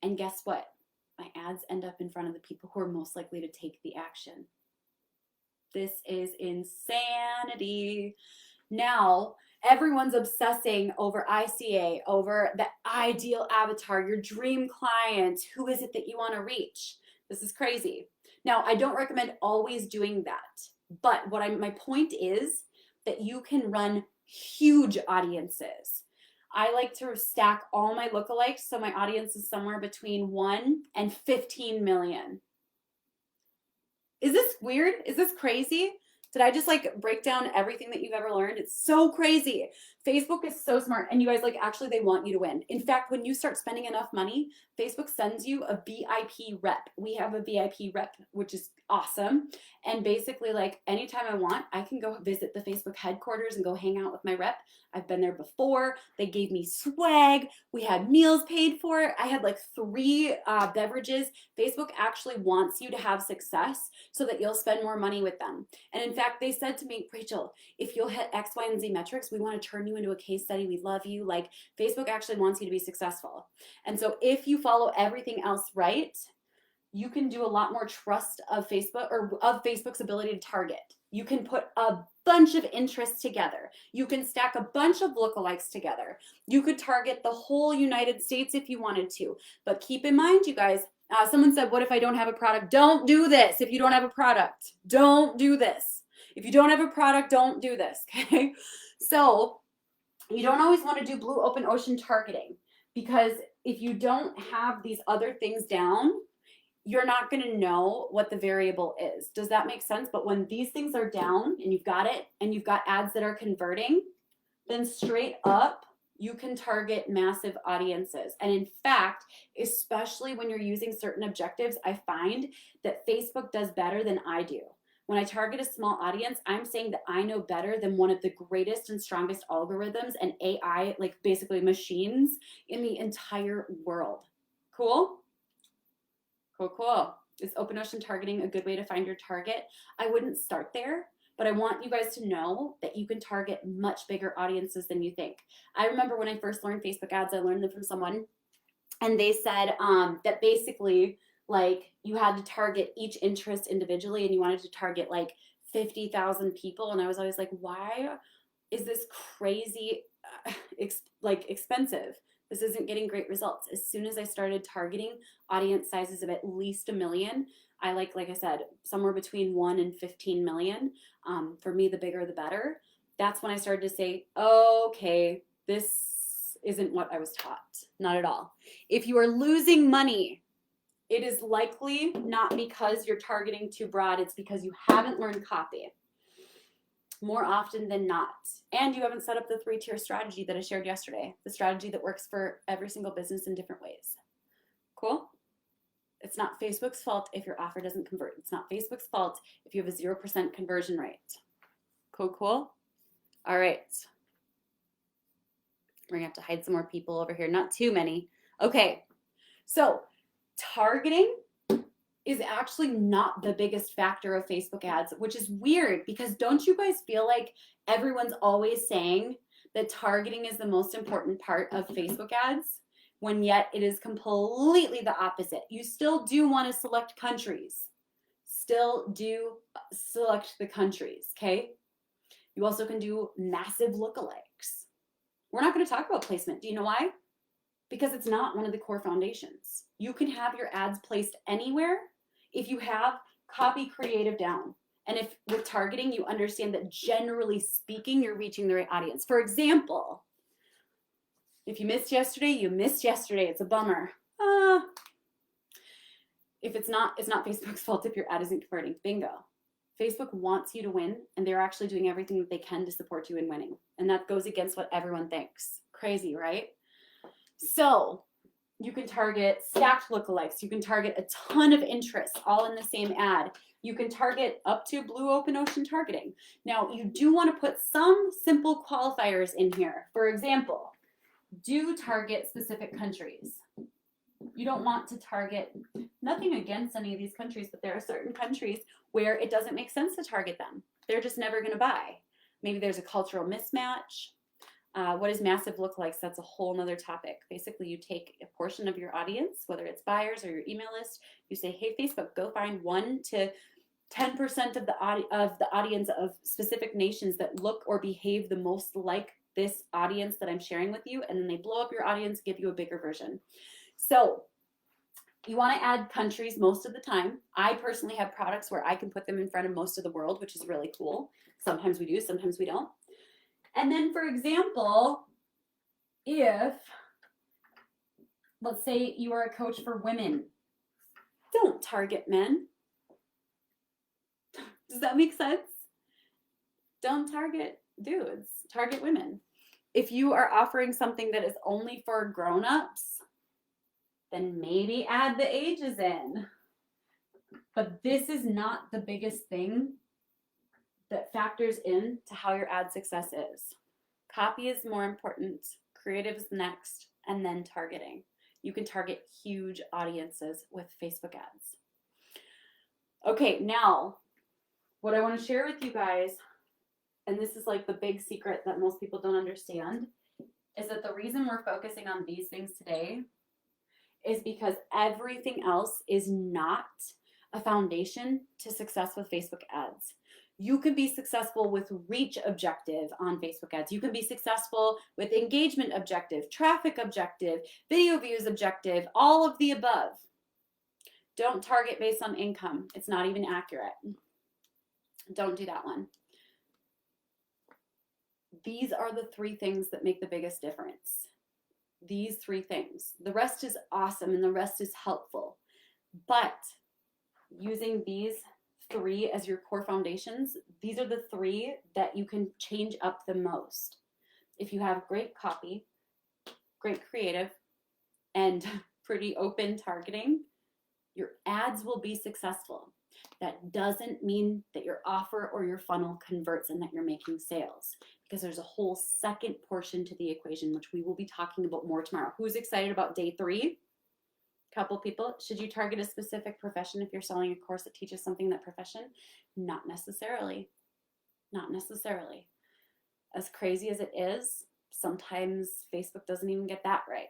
And guess what? My ads end up in front of the people who are most likely to take the action. This is insanity. Now, everyone's obsessing over ICA, over the ideal avatar, your dream client. Who is it that you want to reach? This is crazy. Now, I don't recommend always doing that, but my point is that you can run huge audiences. I like to stack all my lookalikes, so my audience is somewhere between 1 and 15 million. Is this weird? Is this crazy? Did I just like break down everything that you've ever learned? It's so crazy. Facebook is so smart, and you guys, like, actually they want you to win. In fact, when you start spending enough money, Facebook sends you a VIP rep. We have a VIP rep, which is awesome. And basically, like, anytime I want, I can go visit the Facebook headquarters and go hang out with my rep. I've been there before. They gave me swag. We had meals paid for it. I had like 3 beverages. Facebook actually wants you to have success so that you'll spend more money with them. And in fact, they said to me, Rachel, if you'll hit X, Y, and Z metrics, we want to turn you into a case study. We love you. Like, Facebook actually wants you to be successful. And so if you follow everything else right, you can do a lot more trust of Facebook, or of Facebook's ability to target. You can put a bunch of interests together. You can stack a bunch of lookalikes together. You could target the whole United States if you wanted to. But keep in mind, you guys, someone said, what if I don't have a product? Don't do this. If you don't have a product, don't do this. If you don't have a product, don't do this, okay? So you don't always want to do blue open ocean targeting, because if you don't have these other things down, you're not going to know what the variable is. Does that make sense? But when these things are down and you've got it, and you've got ads that are converting, then straight up, you can target massive audiences. And in fact, especially when you're using certain objectives, I find that Facebook does better than I do. When I target a small audience, I'm saying that I know better than one of the greatest and strongest algorithms and AI, like basically machines, in the entire world. Cool? Cool. Is open ocean targeting a good way to find your target? I wouldn't start there, but I want you guys to know that you can target much bigger audiences than you think. I remember when I first learned Facebook ads, I learned them from someone, and they said that basically, like, you had to target each interest individually, and you wanted to target like 50,000 people. And I was always like, why is this crazy expensive? This isn't getting great results. As soon as I started targeting audience sizes of at least 1 million, I like I said, somewhere between 1 and 15 million. For me, the bigger, the better. That's when I started to say, okay, this isn't what I was taught. Not at all. If you are losing money, it is likely not because you're targeting too broad. It's because you haven't learned copy. More often than not. And you haven't set up the 3-tier strategy that I shared yesterday, the strategy that works for every single business in different ways. Cool? It's not Facebook's fault if your offer doesn't convert. It's not Facebook's fault if you have a 0% conversion rate. Cool? All right. We're going to have to hide some more people over here. Not too many. Okay. So targeting is actually not the biggest factor of Facebook ads, which is weird, because don't you guys feel like everyone's always saying that targeting is the most important part of Facebook ads, when yet it is completely the opposite? You still do want to select countries. Still do select the countries, okay? You also can do massive lookalikes. We're not going to talk about placement. Do you know why? Because it's not one of the core foundations. You can have your ads placed anywhere if you have copy creative down. And if with targeting, you understand that generally speaking, you're reaching the right audience. For example, if you missed yesterday, you missed yesterday. It's a bummer. If it's not Facebook's fault if your ad isn't converting. Bingo. Facebook wants you to win, and they're actually doing everything that they can to support you in winning. And that goes against what everyone thinks. Crazy, right? So you can target stacked lookalikes. You can target a ton of interests all in the same ad. You can target up to blue open ocean targeting. Now, you do want to put some simple qualifiers in here. For example, do target specific countries. You don't want to target, nothing against any of these countries, but there are certain countries where it doesn't make sense to target them. They're just never going to buy. Maybe there's a cultural mismatch. What does massive look like? So that's a whole nother topic. Basically, you take a portion of your audience, whether it's buyers or your email list, you say, hey, Facebook, go find 1 to 10% of the audience of specific nations that look or behave the most like this audience that I'm sharing with you, and then they blow up your audience, give you a bigger version. So you want to add countries most of the time. I personally have products where I can put them in front of most of the world, which is really cool. Sometimes we do, sometimes we don't. And then, for example, if, let's say you are a coach for women, don't target men. Does that make sense? Don't target dudes, target women. If you are offering something that is only for grown-ups, then maybe add the ages in. But this is not the biggest thing that factors in to how your ad success is. Copy is more important, creative is next, and then targeting. You can target huge audiences with Facebook ads. Okay, now, what I want to share with you guys, and this is like the big secret that most people don't understand, is that the reason we're focusing on these things today is because everything else is not a foundation to success with Facebook ads. You can be successful with reach objective on Facebook ads. You can be successful with engagement objective, traffic objective, video views objective, all of the above. Don't target based on income. It's not even accurate. Don't do that one. These are the 3 things that make the biggest difference. These 3 things. The rest is awesome and the rest is helpful. But using these 3 as your core foundations, these are the 3 that you can change up the most. If you have great copy, great creative, and pretty open targeting, your ads will be successful. That doesn't mean that your offer or your funnel converts and that you're making sales, because there's a whole second portion to the equation, which we will be talking about more tomorrow. Who's excited about day 3? Couple people. Should you target a specific profession if you're selling a course that teaches something in that profession? Not necessarily. Not necessarily. As crazy as it is, sometimes Facebook doesn't even get that right,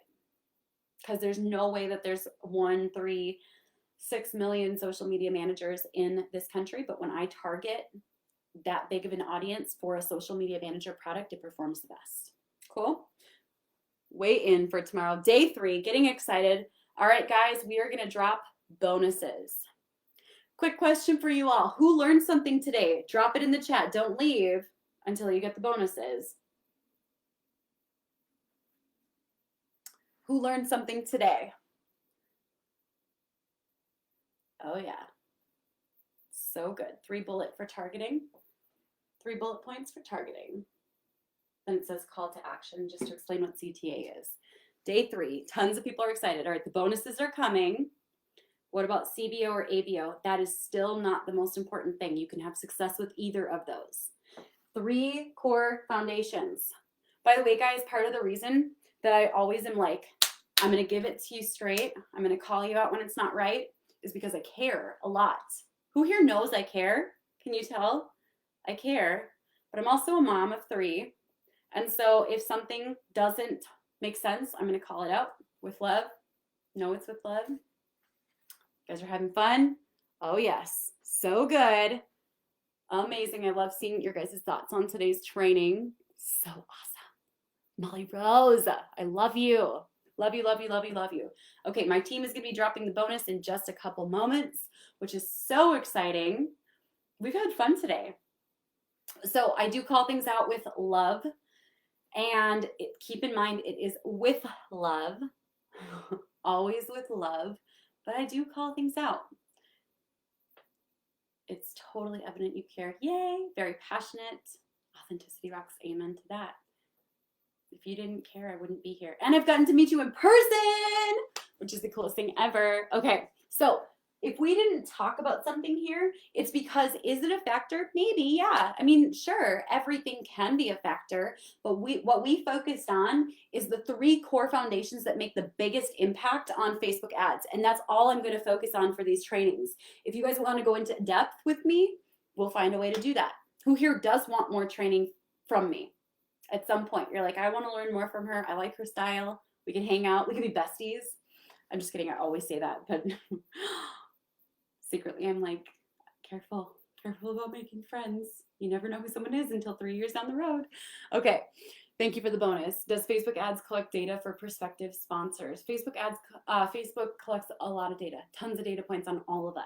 because there's no way that there's 1, 3, 6 million social media managers in this country. But when I target that big of an audience for a social media manager product, it performs the best. Cool? Weigh in for tomorrow. Day 3, getting excited. All right, guys, we are going to drop bonuses. Quick question for you all. Who learned something today? Drop it in the chat. Don't leave until you get the bonuses. Who learned something today? Oh, yeah. So good. 3 bullet for targeting. 3 bullet points for targeting. Then it says call to action, just to explain what CTA is. Day 3, tons of people are excited. All right, the bonuses are coming. What about CBO or ABO? That is still not the most important thing. You can have success with either of those. 3 core foundations. By the way, guys, part of the reason that I always am like, I'm going to give it to you straight, I'm going to call you out when it's not right, is because I care a lot. Who here knows I care? Can you tell? I care. But I'm also a mom of 3. And so if something doesn't make sense, I'm going to call it out with love. No, it's with love. You guys are having fun? Oh, yes. So good. Amazing. I love seeing your guys' thoughts on today's training. So awesome. Molly Rose, I love you. Love you, love you, love you, love you. Okay, my team is going to be dropping the bonus in just a couple moments, which is so exciting. we've had fun today. So I do call things out with love, and keep in mind it is with love, always with love, but I do call things out. It's totally evident you care. Yay, very passionate. Authenticity rocks, amen to that. If you didn't care, I wouldn't be here. And I've gotten to meet you in person, which is the coolest thing ever. Okay, so if we didn't talk about something here, it's because, is it a factor? Maybe, yeah. I mean, sure, everything can be a factor, but what we focused on is the 3 core foundations that make the biggest impact on Facebook ads. And that's all I'm going to focus on for these trainings. If you guys want to go into depth with me, we'll find a way to do that. Who here does want more training from me? At some point, you're like, I want to learn more from her. I like her style. We can hang out. We can be besties. I'm just kidding. I always say that, but secretly I'm like, careful about making friends. You never know who someone is until 3 years down the road. Okay. Thank you for the bonus. Does Facebook ads collect data for prospective sponsors? Facebook collects a lot of data, tons of data points on all of us.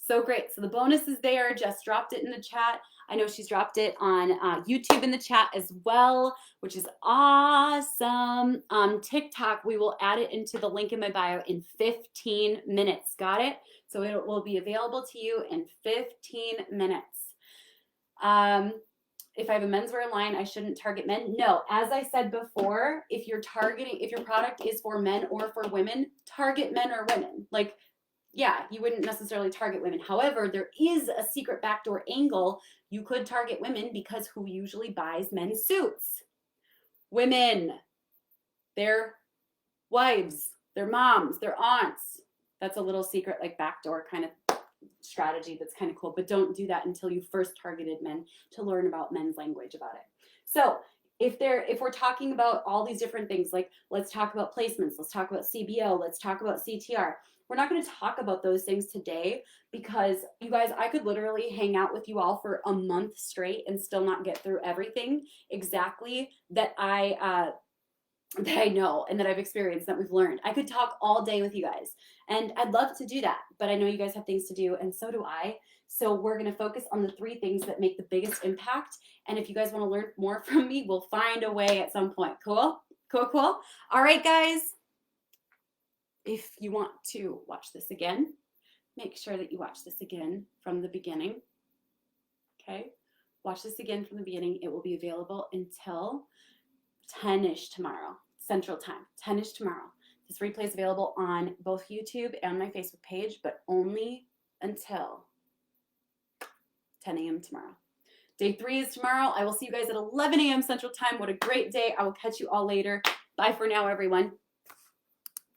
So great. So the bonus is there. Jess dropped it in the chat. I know she's dropped it on YouTube in the chat as well, which is awesome. TikTok, we will add it into the link in my bio in 15 minutes. Got it? So it will be available to you in 15 minutes. If I have a menswear line, I shouldn't target men. No, as I said before, if your product is for men or for women, target men or women. Like, yeah, you wouldn't necessarily target women. However, there is a secret backdoor angle. You could target women because who usually buys men's suits? Women, their wives, their moms, their aunts. That's a little secret, like backdoor kind of strategy that's kind of cool. But don't do that until you first targeted men to learn about men's language about it. So if we're talking about all these different things, like let's talk about placements, let's talk about CBO, let's talk about CTR. We're not going to talk about those things today because, you guys, I could literally hang out with you all for a month straight and still not get through everything exactly that I know and that I've experienced, that we've learned. I could talk all day with you guys, and I'd love to do that, but I know you guys have things to do, and so do I. So we're going to focus on the 3 things that make the biggest impact. And if you guys want to learn more from me, we'll find a way at some point. Cool? Cool. All right, guys. If you want to watch this again, make sure that you watch this again from the beginning. Okay? Watch this again from the beginning. It will be available until 10-ish tomorrow, Central Time. 10-ish tomorrow. This replay is available on both YouTube and my Facebook page, but only until 10 a.m. tomorrow. Day 3 is tomorrow. I will see you guys at 11 a.m. Central Time. What a great day. I will catch you all later. Bye for now, everyone.